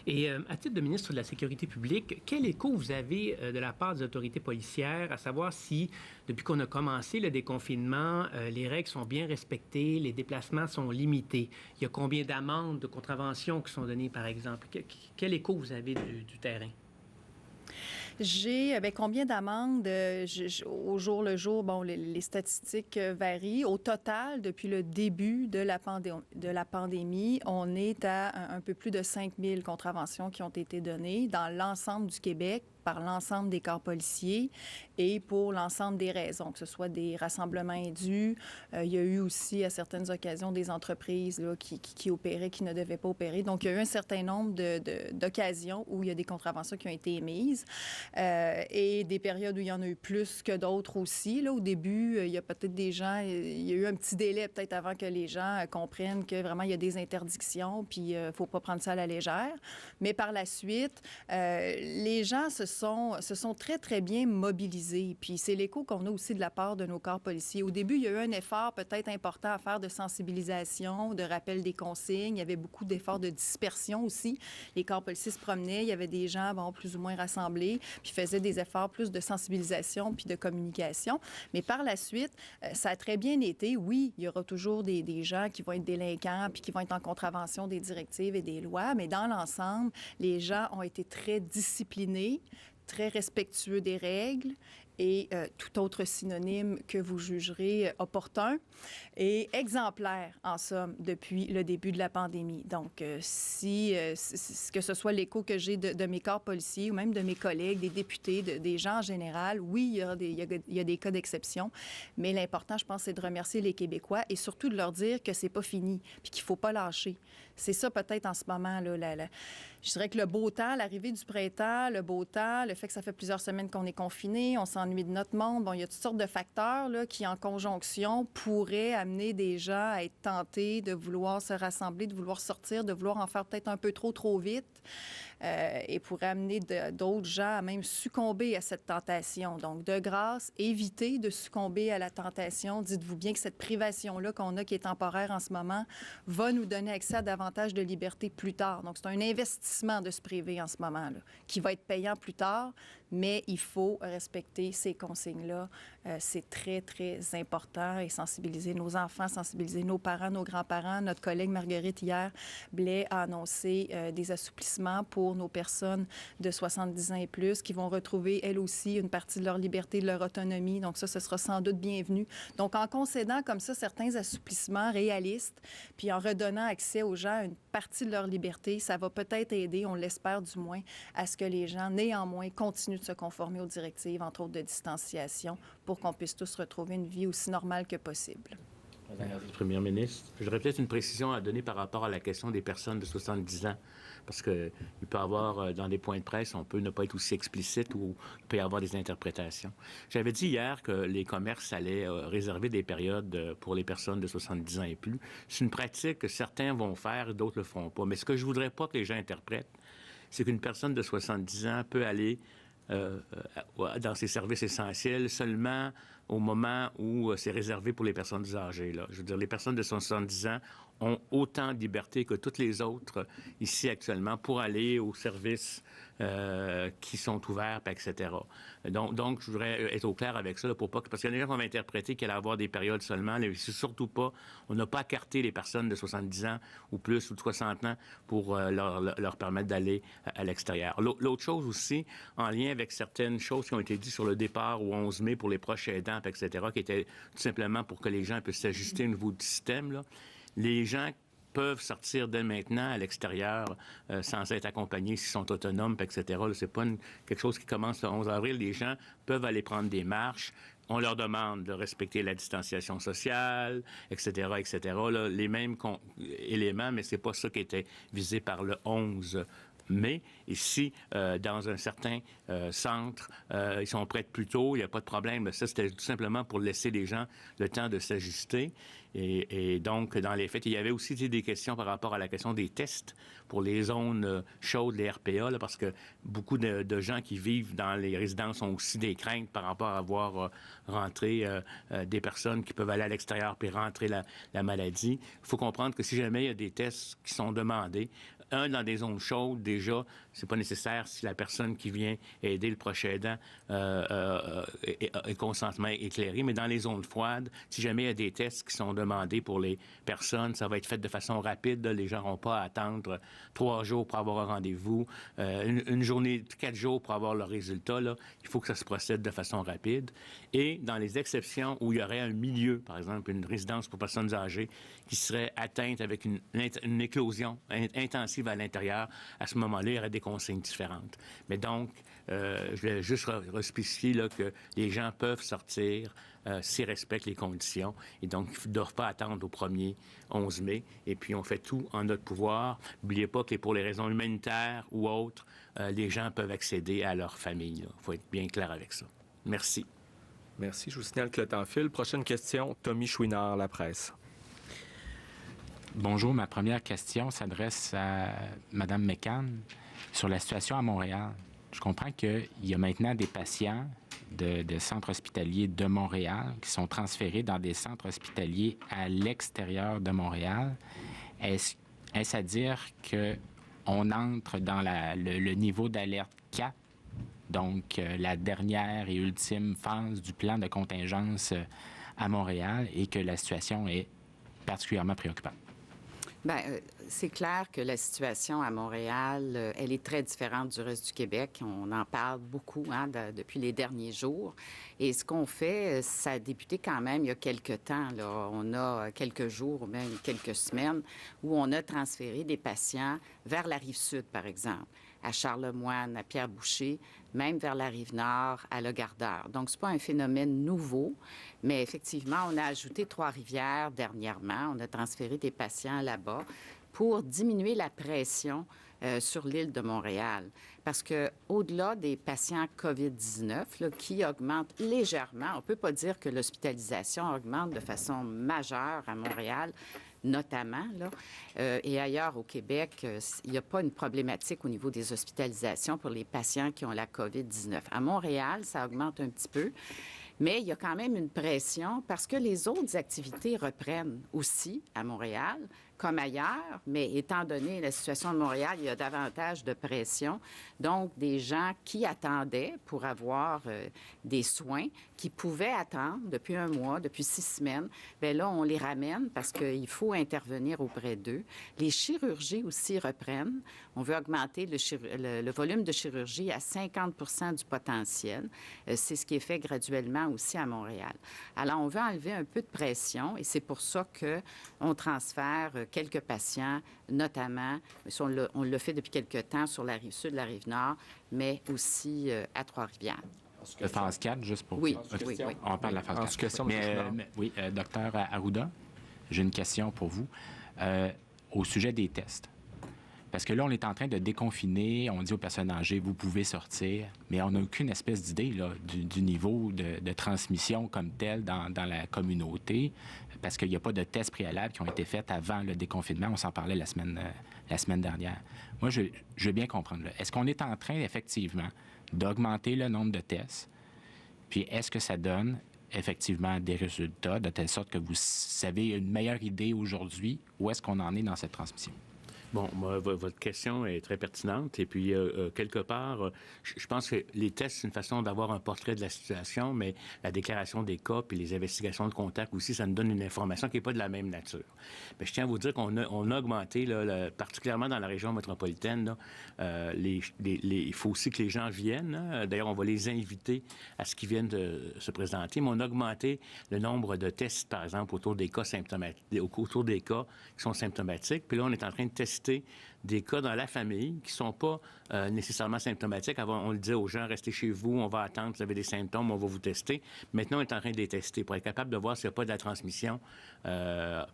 Et à titre de ministre de la Sécurité publique, quel écho vous avez de la part des autorités policières, à savoir si, depuis qu'on a commencé le déconfinement, les règles sont bien respectées, les déplacements sont limités? Il y a combien d'amendes, de contraventions qui sont données, par exemple? Quel écho vous avez du terrain? J'ai, avec combien d'amendes au jour le jour, bon, les statistiques varient. Au total, depuis le début de la pandémie, on est à un peu plus de 5 000 contraventions qui ont été données dans l'ensemble du Québec par l'ensemble des corps policiers et pour l'ensemble des raisons, que ce soit des rassemblements indus. Il y a eu aussi, à certaines occasions, des entreprises là, qui opéraient, qui ne devaient pas opérer. Donc, il y a eu un certain nombre d'occasions où il y a des contraventions qui ont été émises et des périodes où il y en a eu plus que d'autres aussi. Là, au début, il y a peut-être des gens, il y a eu un petit délai peut-être avant que les gens comprennent que vraiment il y a des interdictions puis il ne faut pas prendre ça à la légère. Mais par la suite, les gens se sont très, très bien mobilisés. Puis c'est l'écho qu'on a aussi de la part de nos corps policiers. Au début, il y a eu un effort peut-être important à faire de sensibilisation, de rappel des consignes. Il y avait beaucoup d'efforts de dispersion aussi. Les corps policiers se promenaient, il y avait des gens plus ou moins rassemblés, puis faisaient des efforts plus de sensibilisation puis de communication. Mais par la suite, ça a très bien été. Oui, il y aura toujours des gens qui vont être délinquants puis qui vont être en contravention des directives et des lois, mais dans l'ensemble, les gens ont été très disciplinés, très respectueux des règles et tout autre synonyme que vous jugerez opportun, et exemplaire, en somme, depuis le début de la pandémie. Donc, que ce soit l'écho que j'ai de mes corps policiers ou même de mes collègues, des députés, des gens en général, oui, il y a des cas d'exception, mais l'important, je pense, c'est de remercier les Québécois et surtout de leur dire que c'est pas fini puis qu'il faut pas lâcher. C'est ça, peut-être, en ce moment, là, je dirais que le beau temps, l'arrivée du printemps, le beau temps, le fait que ça fait plusieurs semaines qu'on est confinés, on s'ennuie de notre monde. Bon, il y a toutes sortes de facteurs là, qui, en conjonction, pourraient amener des gens à être tentés de vouloir se rassembler, de vouloir sortir, de vouloir en faire peut-être un peu trop vite. Et pourrait amener d'autres gens à même succomber à cette tentation. Donc, de grâce, évitez de succomber à la tentation. Dites-vous bien que cette privation-là qu'on a, qui est temporaire en ce moment, va nous donner accès à davantage de liberté plus tard. Donc, c'est un investissement de se priver en ce moment, là, qui va être payant plus tard, mais il faut respecter ces consignes-là. C'est très, très important et sensibiliser nos enfants, sensibiliser nos parents, nos grands-parents. Notre collègue Marguerite, hier, Blais, a annoncé des assouplissements pour nos personnes de 70 ans et plus qui vont retrouver, elles aussi, une partie de leur liberté, de leur autonomie. Donc ça, ce sera sans doute bienvenu. Donc, en concédant comme ça certains assouplissements réalistes, puis en redonnant accès aux gens à une partie de leur liberté, ça va peut-être aider, on l'espère du moins, à ce que les gens, néanmoins, continuent de se conformer aux directives, entre autres de distanciation, pour qu'on puisse tous retrouver une vie aussi normale que possible. Madame la Première ministre, j'aurais peut-être une précision à donner par rapport à la question des personnes de 70 ans. Parce qu'il peut y avoir, dans des points de presse, on peut ne pas être aussi explicite ou il peut y avoir des interprétations. J'avais dit hier que les commerces allaient réserver des périodes pour les personnes de 70 ans et plus. C'est une pratique que certains vont faire et d'autres ne le feront pas. Mais ce que je ne voudrais pas que les gens interprètent, c'est qu'une personne de 70 ans peut aller dans ses services essentiels seulement au moment où c'est réservé pour les personnes âgées. Là. Je veux dire, les personnes de 70 ans ont autant de liberté que toutes les autres ici actuellement pour aller aux services qui sont ouverts, etc. Donc, je voudrais être au clair avec ça, là, pour pas que, parce qu'il y a des gens qui vont interpréter qu'il allait avoir des périodes seulement. Mais c'est surtout pas, on n'a pas écarté les personnes de 70 ans ou plus ou de 60 ans pour leur permettre d'aller à l'extérieur. L'autre chose aussi, en lien avec certaines choses qui ont été dites sur le départ au 11 mai pour les proches aidants, etc., qui étaient tout simplement pour que les gens puissent s'ajuster au niveau du système, là. Les gens peuvent sortir dès maintenant à l'extérieur sans être accompagnés s'ils sont autonomes, etc. C'est pas quelque chose qui commence le 11 avril. Les gens peuvent aller prendre des marches. On leur demande de respecter la distanciation sociale, etc., etc. Là, les mêmes éléments, mais c'est pas ça qui était visé par le 11 mai. Ici, dans un certain centre, ils sont prêts plus tôt, il n'y a pas de problème. Ça, c'était tout simplement pour laisser les gens le temps de s'ajuster. Et donc, dans les faits, il y avait aussi des questions par rapport à la question des tests pour les zones chaudes, les RPA, là, parce que beaucoup de gens qui vivent dans les résidences ont aussi des craintes par rapport à voir rentrer des personnes qui peuvent aller à l'extérieur puis rentrer la maladie. Il faut comprendre que si jamais il y a des tests qui sont demandés, dans des zones chaudes, déjà, c'est pas nécessaire si la personne qui vient aider le proche aidant est consentement éclairé. Mais dans les zones froides, si jamais il y a des tests qui sont demandés pour les personnes, ça va être fait de façon rapide. Là. Les gens n'auront pas à attendre 3 jours pour avoir un rendez-vous, une journée, 4 jours pour avoir le résultat. Là. Il faut que ça se procède de façon rapide. Et dans les exceptions où il y aurait un milieu, par exemple, une résidence pour personnes âgées qui serait atteinte avec une éclosion intensive à l'intérieur, à ce moment-là, il y aurait des consignes différentes. Mais donc, je vais juste respécifier là, que les gens peuvent sortir s'ils respectent les conditions. Et donc, ils ne doivent pas attendre au 1er 11 mai. Et puis, on fait tout en notre pouvoir. N'oubliez pas que pour les raisons humanitaires ou autres, les gens peuvent accéder à leur famille. Il faut être bien clair avec ça. Merci. Merci. Je vous signale que le temps file. Prochaine question, Tommy Chouinard, La Presse. Bonjour, ma première question s'adresse à Mme McCann sur la situation à Montréal. Je comprends qu'il y a maintenant des patients de centres hospitaliers de Montréal qui sont transférés dans des centres hospitaliers à l'extérieur de Montréal. Est-ce à dire qu'on entre dans le niveau d'alerte 4, donc la dernière et ultime phase du plan de contingence à Montréal, et que la situation est particulièrement préoccupante? Bien, c'est clair que la situation à Montréal, elle est très différente du reste du Québec. On en parle beaucoup depuis les derniers jours. Et ce qu'on fait, ça a débuté quand même il y a quelques temps. Là. On a quelques jours ou même quelques semaines où on a transféré des patients vers la Rive-Sud, par exemple, à Charlemagne, à Pierre-Boucher, même vers la Rive-Nord, à Le Gardeur. Donc, c'est pas un phénomène nouveau, mais effectivement, on a ajouté Trois-Rivières dernièrement. On a transféré des patients là-bas pour diminuer la pression sur l'île de Montréal. Parce que au-delà des patients COVID-19 là, qui augmentent légèrement, on ne peut pas dire que l'hospitalisation augmente de façon majeure à Montréal, notamment, là, et ailleurs au Québec, il n'y a pas une problématique au niveau des hospitalisations pour les patients qui ont la COVID-19. À Montréal, ça augmente un petit peu, mais il y a quand même une pression parce que les autres activités reprennent aussi à Montréal, comme ailleurs, mais étant donné la situation de Montréal, il y a davantage de pression. Donc, des gens qui attendaient pour avoir des soins, qui pouvaient attendre depuis 1 mois, depuis 6 semaines, bien là, on les ramène parce qu'il faut intervenir auprès d'eux. Les chirurgies aussi reprennent. On veut augmenter le volume de chirurgie à 50 du potentiel. C'est ce qui est fait graduellement aussi à Montréal. Alors, on veut enlever un peu de pression et c'est pour ça qu'on transfère quelques patients, notamment, on le fait depuis quelques temps sur la Rive-Sud, la Rive-Nord, mais aussi à Trois-Rivières. Phase 4, juste pour... Oui. On parle de la phase 4. Question, oui, docteur Arruda. J'ai une question pour vous au sujet des tests. Parce que là, on est en train de déconfiner, on dit aux personnes âgées, vous pouvez sortir, mais on n'a aucune espèce d'idée là, du niveau de transmission comme tel dans la communauté, parce qu'il n'y a pas de tests préalables qui ont été faits avant le déconfinement. On s'en parlait la semaine dernière. Moi, je veux bien comprendre. Là. Est-ce qu'on est en train, effectivement, d'augmenter le nombre de tests? Puis est-ce que ça donne effectivement des résultats, de telle sorte que vous avez une meilleure idée aujourd'hui où est-ce qu'on en est dans cette transmission? Bon, votre question est très pertinente. Et puis, quelque part, je pense que les tests, c'est une façon d'avoir un portrait de la situation, mais la déclaration des cas puis les investigations de contact aussi, ça nous donne une information qui n'est pas de la même nature. Mais je tiens à vous dire qu'on a augmenté, là, particulièrement dans la région métropolitaine, là, il faut aussi que les gens viennent. Hein. D'ailleurs, on va les inviter à ce qu'ils viennent de se présenter. Mais on a augmenté le nombre de tests, par exemple, autour des cas symptomatiques, autour des cas qui sont symptomatiques. Puis là, on est en train de tester des cas dans la famille qui ne sont pas nécessairement symptomatiques. Avant, on le disait aux gens, restez chez vous, on va attendre, vous avez des symptômes, on va vous tester. Maintenant, on est en train de les tester pour être capable de voir s'il n'y a pas de la transmission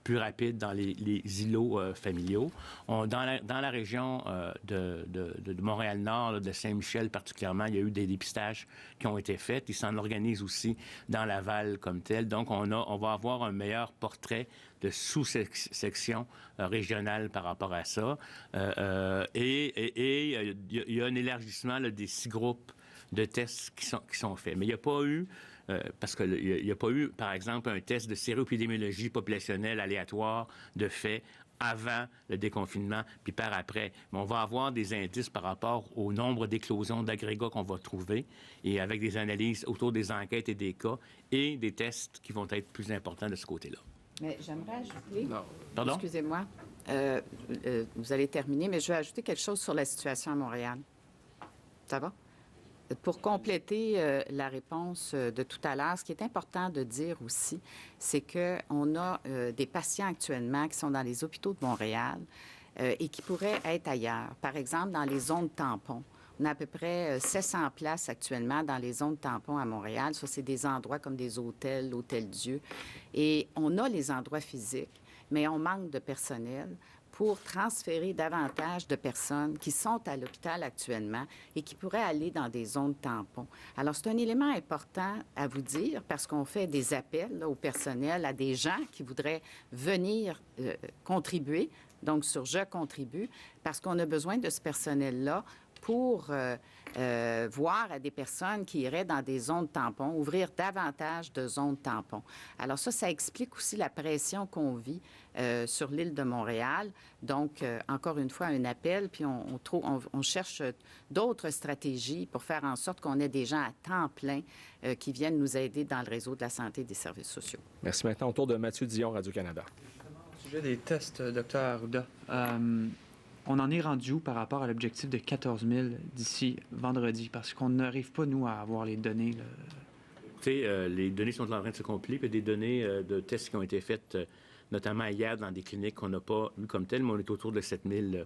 plus rapide dans les îlots familiaux. Dans la région de Montréal-Nord, de Saint-Michel particulièrement, il y a eu des dépistages qui ont été faits. Ils s'en organisent aussi dans Laval comme tel. Donc, on va avoir un meilleur portrait de sous-section régionale par rapport à ça. Et il y a un élargissement là, des 6 groupes de tests qui sont faits. Mais il n'y a pas eu, parce qu'il n'y a pas eu, par exemple, un test de séroépidémiologie populationnelle aléatoire de fait avant le déconfinement, puis par après. Mais on va avoir des indices par rapport au nombre d'éclosions d'agrégats qu'on va trouver et avec des analyses autour des enquêtes et des cas et des tests qui vont être plus importants de ce côté-là. Mais j'aimerais ajouter... Non. Pardon? Excusez-moi. Vous allez terminer, mais je vais ajouter quelque chose sur la situation à Montréal. Ça va? Pour compléter la réponse de tout à l'heure, ce qui est important de dire aussi, c'est qu'on a des patients actuellement qui sont dans les hôpitaux de Montréal et qui pourraient être ailleurs. Par exemple, dans les zones tampons. On a à peu près 700 places actuellement dans les zones tampons à Montréal. Ça, c'est des endroits comme des hôtels, l'Hôtel-Dieu. Et on a les endroits physiques, mais on manque de personnel pour transférer davantage de personnes qui sont à l'hôpital actuellement et qui pourraient aller dans des zones tampons. Alors, c'est un élément important à vous dire parce qu'on fait des appels là, au personnel, à des gens qui voudraient venir contribuer, donc sur « Je contribue », parce qu'on a besoin de ce personnel-là pour voir à des personnes qui iraient dans des zones tampons, ouvrir davantage de zones tampons. Alors ça explique aussi la pression qu'on vit sur l'île de Montréal. Donc, encore une fois, un appel, puis on cherche d'autres stratégies pour faire en sorte qu'on ait des gens à temps plein qui viennent nous aider dans le réseau de la santé et des services sociaux. Merci. Maintenant, au tour de Mathieu Dion, Radio-Canada. Au sujet des tests, Dr. Arruda, on en est rendu où par rapport à l'objectif de 14 000 d'ici vendredi? Parce qu'on n'arrive pas, nous, à avoir les données. Là. Écoutez, les données sont en train de se compiler. Puis des données de tests qui ont été faites, notamment hier, dans des cliniques qu'on n'a pas vues comme telles, mais on est autour de 7 000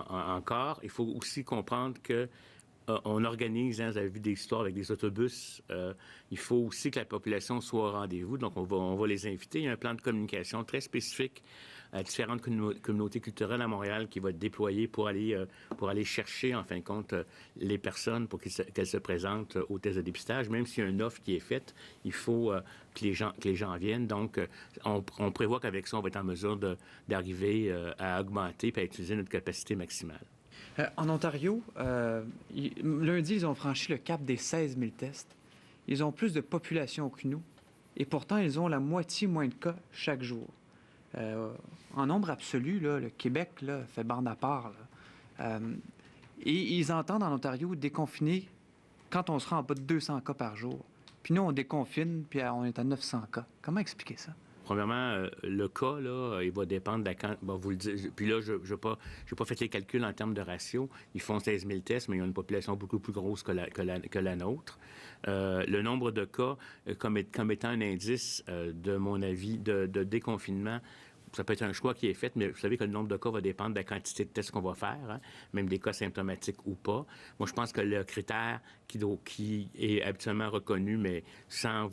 encore. Il faut aussi comprendre que on organise, hein, vous avez vu des histoires avec des autobus. Il faut aussi que la population soit au rendez-vous. Donc, on va les inviter. Il y a un plan de communication très spécifique à différentes communautés culturelles à Montréal qui va être déployé pour aller chercher, en fin de compte, les personnes pour qu'elles se présentent au test de dépistage. Même s'il y a une offre qui est faite, il faut que les gens viennent. Donc, on prévoit qu'avec ça, on va être en mesure d'arriver à augmenter et à utiliser notre capacité maximale. En Ontario, lundi, ils ont franchi le cap des 16 000 tests. Ils ont plus de population que nous. Et pourtant, ils ont la moitié moins de cas chaque jour. En nombre absolu, là, le Québec là, fait bande à part. Et ils entendent en Ontario déconfiner quand on sera en bas de 200 cas par jour. Puis nous, on déconfine, puis on est à 900 cas. Comment expliquer ça? Premièrement, le cas, là, il va dépendre de la... Bon, vous le dites, puis là, je n'ai pas fait les calculs en termes de ratio. Ils font 16 000 tests, mais ils ont une population beaucoup plus grosse que la nôtre. Le nombre de cas, comme étant un indice, de mon avis, de déconfinement, ça peut être un choix qui est fait, mais vous savez que le nombre de cas va dépendre de la quantité de tests qu'on va faire, hein, même des cas symptomatiques ou pas. Moi, je pense que le critère qui est habituellement reconnu, mais sans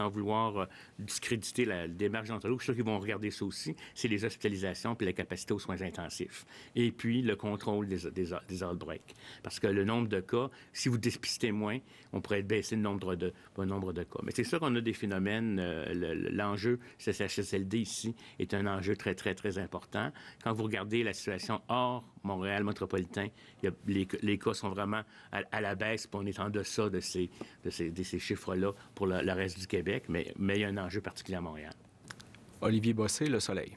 vouloir discréditer la démarche d'ontologue, je suis sûr qu'ils vont regarder ça aussi, c'est les hospitalisations puis la capacité aux soins intensifs. Et puis, le contrôle des outbreaks. Parce que le nombre de cas, si vous dépistez moins, on pourrait baisser le nombre de cas. Mais c'est sûr qu'on a des phénomènes. L'enjeu CHSLD ici est un enjeu très, très, très important. Quand vous regardez la situation hors Montréal métropolitain, les cas sont vraiment à la baisse, puis on est en deçà de ces chiffres-là pour le reste du Québec, mais il y a un enjeu particulier à Montréal. Olivier Bossé, Le Soleil.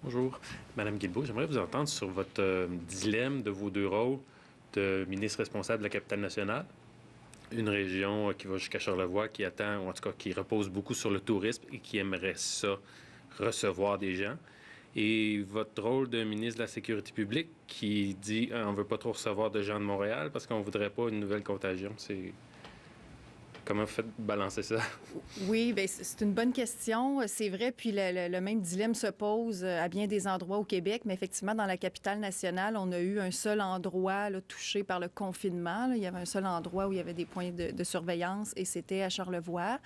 Bonjour. Madame Guilbeault, j'aimerais vous entendre sur votre dilemme de vos deux rôles de ministre responsable de la capitale nationale, une région qui va jusqu'à Charlevoix, qui attend, ou en tout cas qui repose beaucoup sur le tourisme et qui aimerait ça recevoir des gens. Et votre rôle de ministre de la Sécurité publique qui dit on ne veut pas trop recevoir de gens de Montréal parce qu'on ne voudrait pas une nouvelle contagion. Comment vous faites balancer ça? Oui, bien, c'est une bonne question. C'est vrai, puis le même dilemme se pose à bien des endroits au Québec, mais effectivement, dans la capitale nationale, on a eu un seul endroit là, touché par le confinement. Là. Il y avait un seul endroit où il y avait des points de surveillance et c'était à Charlevoix.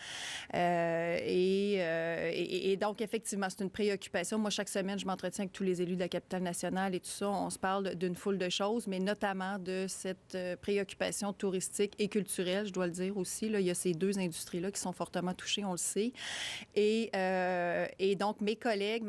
Et donc, effectivement, c'est une préoccupation. Moi, chaque semaine, je m'entretiens avec tous les élus de la capitale nationale et tout ça. On se parle d'une foule de choses, mais notamment de cette préoccupation touristique et culturelle, je dois le dire aussi. Là, il y a ces deux industries-là qui sont fortement touchées, on le sait. Et donc, ma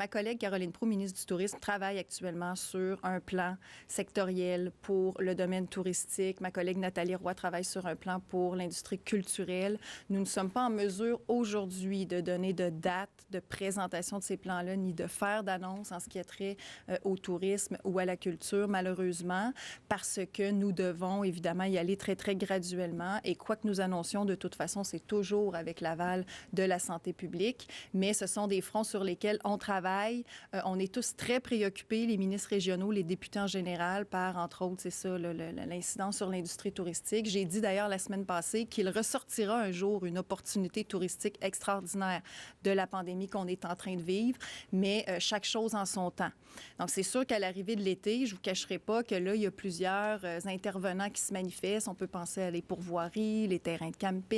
collègue Caroline Proulx, ministre du Tourisme, travaille actuellement sur un plan sectoriel pour le domaine touristique. Ma collègue Nathalie Roy travaille sur un plan pour l'industrie culturelle. Nous ne sommes pas en mesure aujourd'hui de donner de date de présentation de ces plans-là, ni de faire d'annonce en ce qui a trait au tourisme ou à la culture, malheureusement, parce que nous devons évidemment y aller très, très graduellement. Et quoi que nous annoncions, de toute façon, c'est toujours avec l'aval de la santé publique, mais ce sont des fronts sur lesquels on travaille. On est tous très préoccupés, les ministres régionaux, les députés en général, par, entre autres, c'est ça, l'incidence sur l'industrie touristique. J'ai dit d'ailleurs la semaine passée qu'il ressortira un jour une opportunité touristique extraordinaire de la pandémie qu'on est en train de vivre, mais chaque chose en son temps. Donc, c'est sûr qu'à l'arrivée de l'été, je ne vous cacherai pas que là, il y a plusieurs intervenants qui se manifestent. On peut penser à les pourvoiries, les terrains de camping,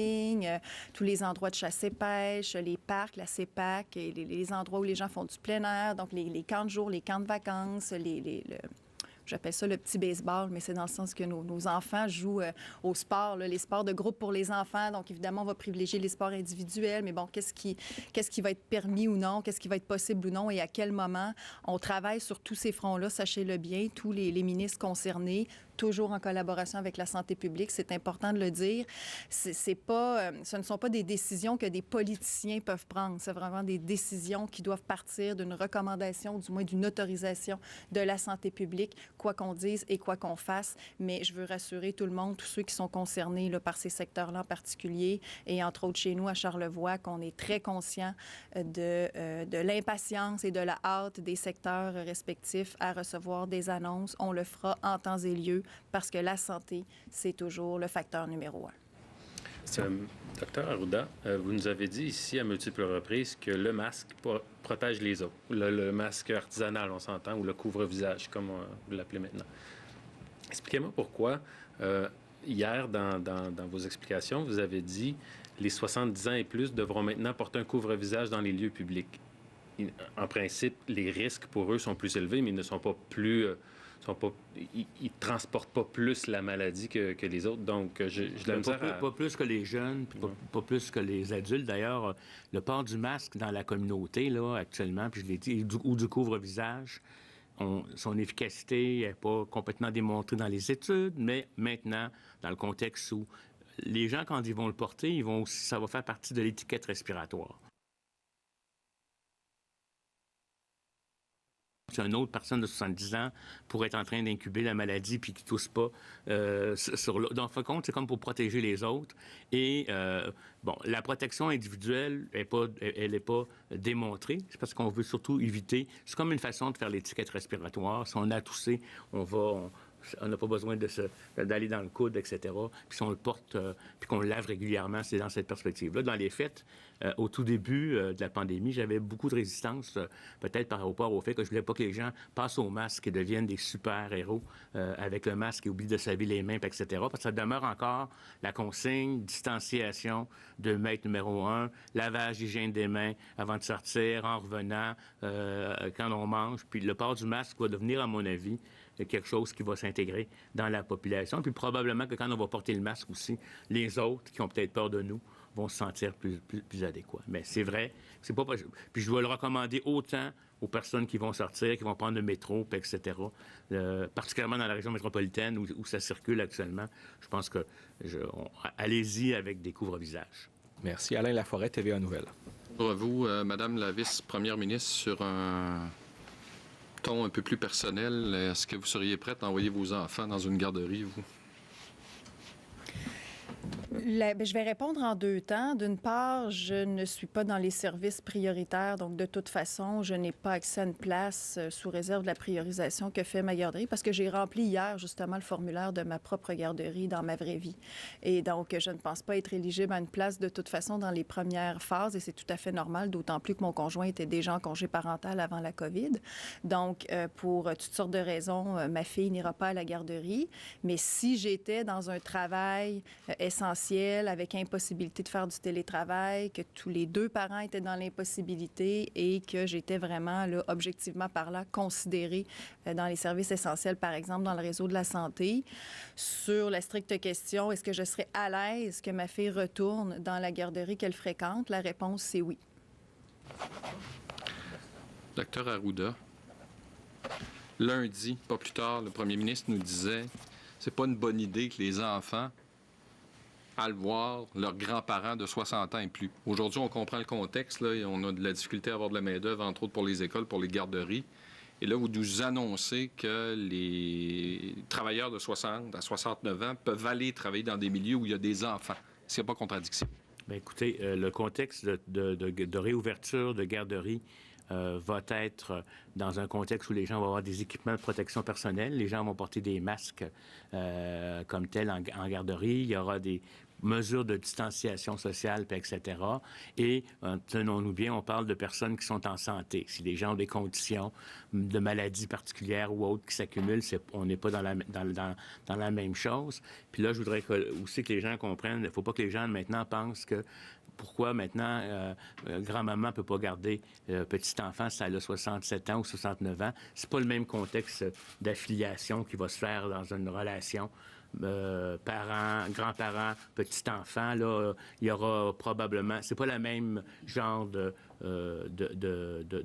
tous les endroits de chasse et pêche, les parcs, la CEPAC, et les endroits où les gens font du plein air, donc les camps de jour, les camps de vacances, j'appelle ça le petit baseball, mais c'est dans le sens que nos enfants jouent au sport, là, les sports de groupe pour les enfants. Donc, évidemment, on va privilégier les sports individuels. Mais bon, qu'est-ce qui va être permis ou non? Qu'est-ce qui va être possible ou non? Et à quel moment? On travaille sur tous ces fronts-là, sachez-le bien, tous les ministres concernés, toujours en collaboration avec la santé publique. C'est important de le dire. Ce ne sont pas des décisions que des politiciens peuvent prendre. C'est vraiment des décisions qui doivent partir d'une recommandation, du moins d'une autorisation de la santé publique, quoi qu'on dise et quoi qu'on fasse. Mais je veux rassurer tout le monde, tous ceux qui sont concernés là, par ces secteurs-là en particulier, et entre autres chez nous à Charlevoix, qu'on est très conscient de l'impatience et de la hâte des secteurs respectifs à recevoir des annonces. On le fera en temps et lieu, parce que la santé, c'est toujours le facteur numéro 1. Docteur Arruda, vous nous avez dit ici à multiples reprises que le masque protège les autres. Le masque artisanal, on s'entend, ou le couvre-visage, comme vous l'appelez maintenant. Expliquez-moi pourquoi, hier, dans vos explications, vous avez dit les 70 ans et plus devront maintenant porter un couvre-visage dans les lieux publics. En principe, les risques pour eux sont plus élevés, mais ils ne sont pas plus... ils ne transportent pas plus la maladie que les autres. Donc, pas plus que les jeunes, puis pas plus que les adultes. D'ailleurs, le port du masque dans la communauté, là, actuellement, puis je l'ai dit, ou du couvre-visage, son efficacité n'est pas complètement démontrée dans les études, mais maintenant, dans le contexte où les gens, quand ils vont le porter, ça va faire partie de l'étiquette respiratoire. Si une autre personne de 70 ans pourrait être en train d'incuber la maladie puis qui ne tousse pas sur l'autre. Dans le compte, c'est comme pour protéger les autres. Et, la protection individuelle, elle n'est pas démontrée. C'est parce qu'on veut surtout éviter... C'est comme une façon de faire l'étiquette respiratoire. Si on a toussé, on n'a pas besoin d'aller dans le coude, etc. Puis si on le porte, puis qu'on le lave régulièrement, c'est dans cette perspective-là. Dans les faits, au tout début de la pandémie, j'avais beaucoup de résistance, peut-être par rapport au fait que je voulais pas que les gens passent au masque et deviennent des super-héros avec le masque et oublient de se laver les mains, etc. Parce que ça demeure encore la consigne, distanciation de mètre numéro 1, lavage, hygiène des mains avant de sortir, en revenant, quand on mange. Puis le port du masque va devenir, à mon avis, quelque chose qui va s'intégrer dans la population. Puis probablement que quand on va porter le masque aussi, les autres qui ont peut-être peur de nous vont se sentir plus adéquats. Mais c'est vrai, c'est pas possible. Puis je vais le recommander autant aux personnes qui vont sortir, qui vont prendre le métro, puis etc., particulièrement dans la région métropolitaine où ça circule actuellement. Je pense que allez-y avec des couvre-visages. Merci. Alain Laforêt, TVA Nouvelles. Pour vous, Madame la vice-première ministre, sur un ton un peu plus personnel, est-ce que vous seriez prête à envoyer vos enfants dans une garderie, vous? Je vais répondre en deux temps. D'une part, je ne suis pas dans les services prioritaires, donc de toute façon, je n'ai pas accès à une place sous réserve de la priorisation que fait ma garderie parce que j'ai rempli hier justement le formulaire de ma propre garderie dans ma vraie vie. Et donc, je ne pense pas être éligible à une place de toute façon dans les premières phases et c'est tout à fait normal, d'autant plus que mon conjoint était déjà en congé parental avant la COVID. Donc, pour toutes sortes de raisons, ma fille n'ira pas à la garderie. Mais si j'étais dans un travail essentiel avec impossibilité de faire du télétravail, que tous les deux parents étaient dans l'impossibilité et que j'étais vraiment, là, objectivement parlant, considérée dans les services essentiels, par exemple, dans le réseau de la santé. Sur la stricte question, est-ce que je serais à l'aise que ma fille retourne dans la garderie qu'elle fréquente? La réponse, c'est oui. Docteur Arruda, lundi, pas plus tard, le premier ministre nous disait « c'est pas une bonne idée que les enfants à voir leurs grands-parents de 60 ans et plus. » Aujourd'hui, on comprend le contexte. Là, et on a de la difficulté à avoir de la main-d'œuvre, entre autres pour les écoles, pour les garderies. Et là, vous nous annoncez que les travailleurs de 60 à 69 ans peuvent aller travailler dans des milieux où il y a des enfants. S'il n'y a pas contradiction. Bien, écoutez, le contexte de réouverture de garderies va être dans un contexte où les gens vont avoir des équipements de protection personnelle. Les gens vont porter des masques comme tels en garderie. Il y aura des mesures de distanciation sociale, etc. Et, tenons-nous bien, on parle de personnes qui sont en santé. Si les gens ont des conditions de maladies particulières ou autres qui s'accumulent, on n'est pas dans la même chose. Puis là, je voudrais aussi que les gens comprennent, il ne faut pas que les gens maintenant pensent que pourquoi maintenant grand-maman ne peut pas garder petit enfant si elle a 67 ans ou 69 ans. C'est pas le même contexte d'affiliation qui va se faire dans une relation parents, grands-parents, petit-enfant. Là, il y aura probablement... C'est pas le même genre de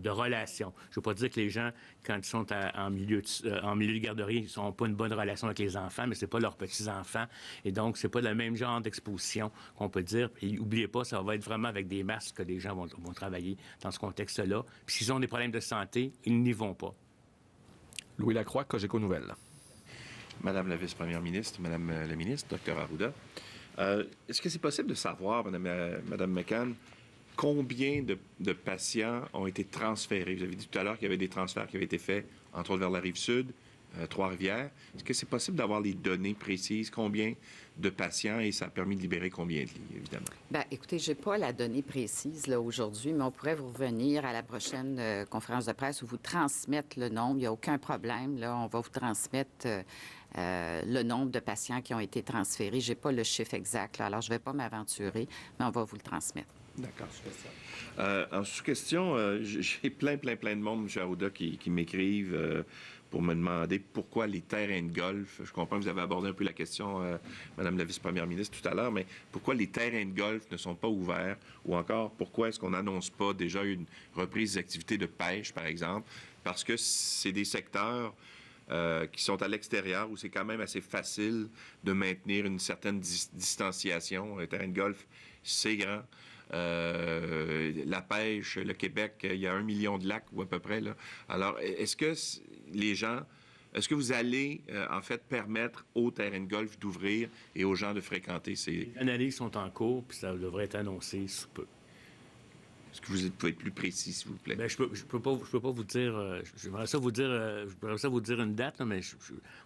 relation. Je veux pas dire que les gens, quand ils sont en milieu de garderie, ils n'ont pas une bonne relation avec les enfants, mais c'est pas leurs petits-enfants. Et donc, c'est pas le même genre d'exposition qu'on peut dire. Et n'oubliez pas, ça va être vraiment avec des masques que les gens vont travailler dans ce contexte-là. Puis s'ils ont des problèmes de santé, ils n'y vont pas. Louis Lacroix, Cogeco Nouvelles. Madame la vice-première ministre, Madame la ministre, Dr Arruda, est-ce que c'est possible de savoir, Madame McCann, combien de patients ont été transférés? Vous avez dit tout à l'heure qu'il y avait des transferts qui avaient été faits, entre autres vers la Rive-Sud, Trois-Rivières. Est-ce que c'est possible d'avoir les données précises? Combien de patients et ça a permis de libérer combien de lits, évidemment? Bien, écoutez, je n'ai pas la donnée précise là aujourd'hui, mais on pourrait vous revenir à la prochaine conférence de presse où vous transmettre le nombre. Il n'y a aucun problème. Là, on va vous transmettre le nombre de patients qui ont été transférés. Je n'ai pas le chiffre exact, là, alors je ne vais pas m'aventurer, mais on va vous le transmettre. D'accord, en sous-question, j'ai plein de monde, M. Arruda, qui m'écrivent pour me demander pourquoi les terrains de golf. Je comprends que vous avez abordé un peu la question, Madame la vice-première ministre, tout à l'heure, mais pourquoi les terrains de golf ne sont pas ouverts ou encore pourquoi est-ce qu'on n'annonce pas déjà une reprise des activités de pêche, par exemple? Parce que c'est des secteurs qui sont à l'extérieur où c'est quand même assez facile de maintenir une certaine distanciation. Un terrain de golf, c'est grand. La pêche, le Québec, il y a 1 million de lacs ou à peu près, là. Alors, est-ce que est-ce que vous allez, en fait, permettre aux terrains de golf d'ouvrir et aux gens de fréquenter ces... Les analyses sont en cours, puis ça devrait être annoncé sous peu. Est-ce que vous pouvez être plus précis, s'il vous plaît? Bien, je peux pas vous dire. J'aimerais ça vous dire une date, là, mais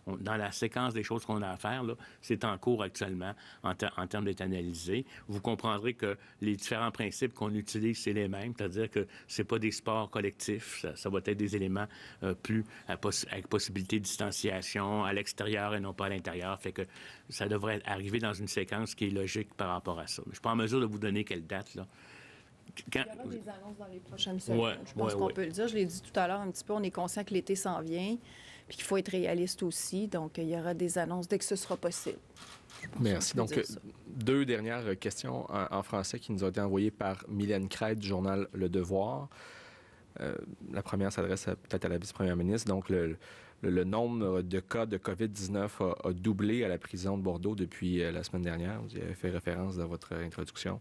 dans la séquence des choses qu'on a à faire, là, c'est en cours actuellement en termes d'être analysé. Vous comprendrez que les différents principes qu'on utilise, c'est les mêmes, c'est-à-dire que c'est pas des sports collectifs, ça va être des éléments plus avec possibilité de distanciation à l'extérieur et non pas à l'intérieur. Fait que ça devrait arriver dans une séquence qui est logique par rapport à ça. Mais je suis pas en mesure de vous donner quelle date, là. Il y aura des annonces dans les prochaines semaines. Je pense qu'on peut le dire. Je l'ai dit tout à l'heure un petit peu, on est conscient que l'été s'en vient, puis qu'il faut être réaliste aussi. Donc, il y aura des annonces dès que ce sera possible. Merci. Donc, deux dernières questions en français qui nous ont été envoyées par Mylène Crête du journal Le Devoir. La première s'adresse peut-être à la vice-première ministre. Donc, le nombre de cas de COVID-19 a doublé à la prison de Bordeaux depuis la semaine dernière. Vous y avez fait référence dans votre introduction.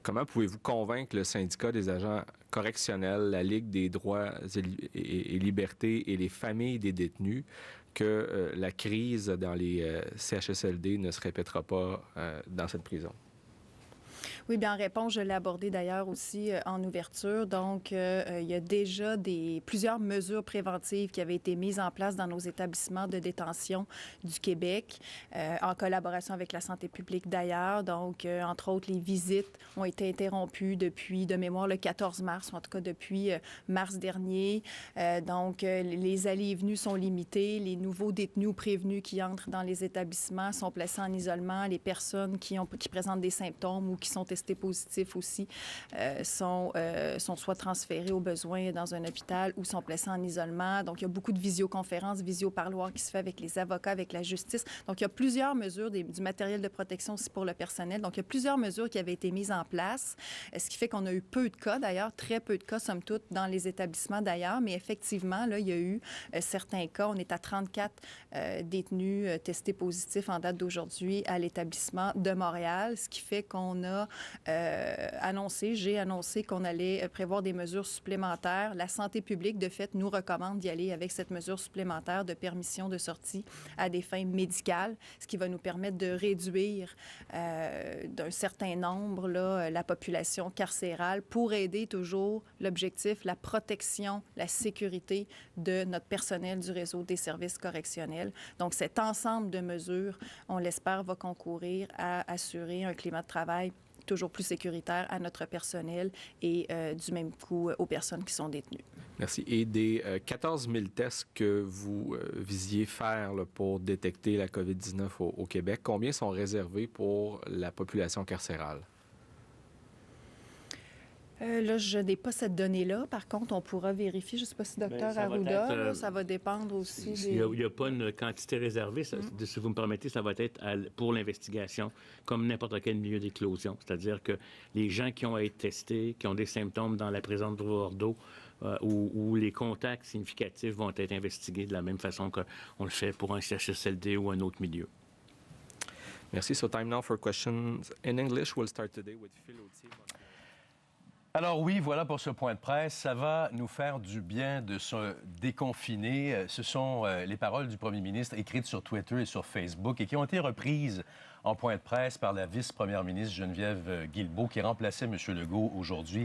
Comment pouvez-vous convaincre le syndicat des agents correctionnels, la Ligue des droits et libertés et les familles des détenus que la crise dans les CHSLD ne se répétera pas dans cette prison? Oui, bien en réponse, je l'ai abordé d'ailleurs aussi en ouverture. Donc, il y a déjà plusieurs mesures préventives qui avaient été mises en place dans nos établissements de détention du Québec, en collaboration avec la santé publique d'ailleurs. Donc, entre autres, les visites ont été interrompues depuis, de mémoire, le 14 mars, ou en tout cas depuis mars dernier. Donc, les allées et venues sont limitées. Les nouveaux détenus ou prévenus qui entrent dans les établissements sont placés en isolement. Les personnes qui présentent des symptômes ou qui sont testés positifs aussi sont soit transférés au besoin dans un hôpital ou sont placés en isolement. Donc, il y a beaucoup de visioconférences, visio-parloirs qui se fait avec les avocats, avec la justice. Donc, il y a plusieurs mesures, du matériel de protection aussi pour le personnel. Donc, il y a plusieurs mesures qui avaient été mises en place, ce qui fait qu'on a eu peu de cas d'ailleurs, très peu de cas, somme toute, dans les établissements d'ailleurs. Mais effectivement, là, il y a eu certains cas. On est à 34 détenus testés positifs en date d'aujourd'hui à l'établissement de Montréal, ce qui fait qu'on a j'ai annoncé qu'on allait prévoir des mesures supplémentaires. La santé publique, de fait, nous recommande d'y aller avec cette mesure supplémentaire de permission de sortie à des fins médicales, ce qui va nous permettre de réduire d'un certain nombre la population carcérale pour aider toujours l'objectif, la protection, la sécurité de notre personnel du réseau des services correctionnels. Donc, cet ensemble de mesures, on l'espère, va concourir à assurer un climat de travail toujours plus sécuritaire à notre personnel et du même coup aux personnes qui sont détenues. Merci. Et des 14 000 tests que vous visiez faire pour détecter la COVID-19 au Québec, combien sont réservés pour la population carcérale? Là, je n'ai pas cette donnée-là. Par contre, on pourra vérifier. Je ne sais pas si Dr. Arruda, ça va dépendre aussi Il n'y a pas une quantité réservée. Si vous me permettez, ça va être pour l'investigation, comme n'importe quel milieu d'éclosion. C'est-à-dire que les gens qui ont été testés, qui ont des symptômes dans la prison de Bordeaux, où les contacts significatifs vont être investigués de la même façon qu'on le fait pour un CHSLD ou un autre milieu. Merci. So time now for questions in English. We'll start today with Phil Autier. Alors oui, voilà pour ce point de presse. Ça va nous faire du bien de se déconfiner. Ce sont les paroles du premier ministre écrites sur Twitter et sur Facebook et qui ont été reprises en point de presse par la vice-première ministre Geneviève Guilbeault qui remplaçait M. Legault aujourd'hui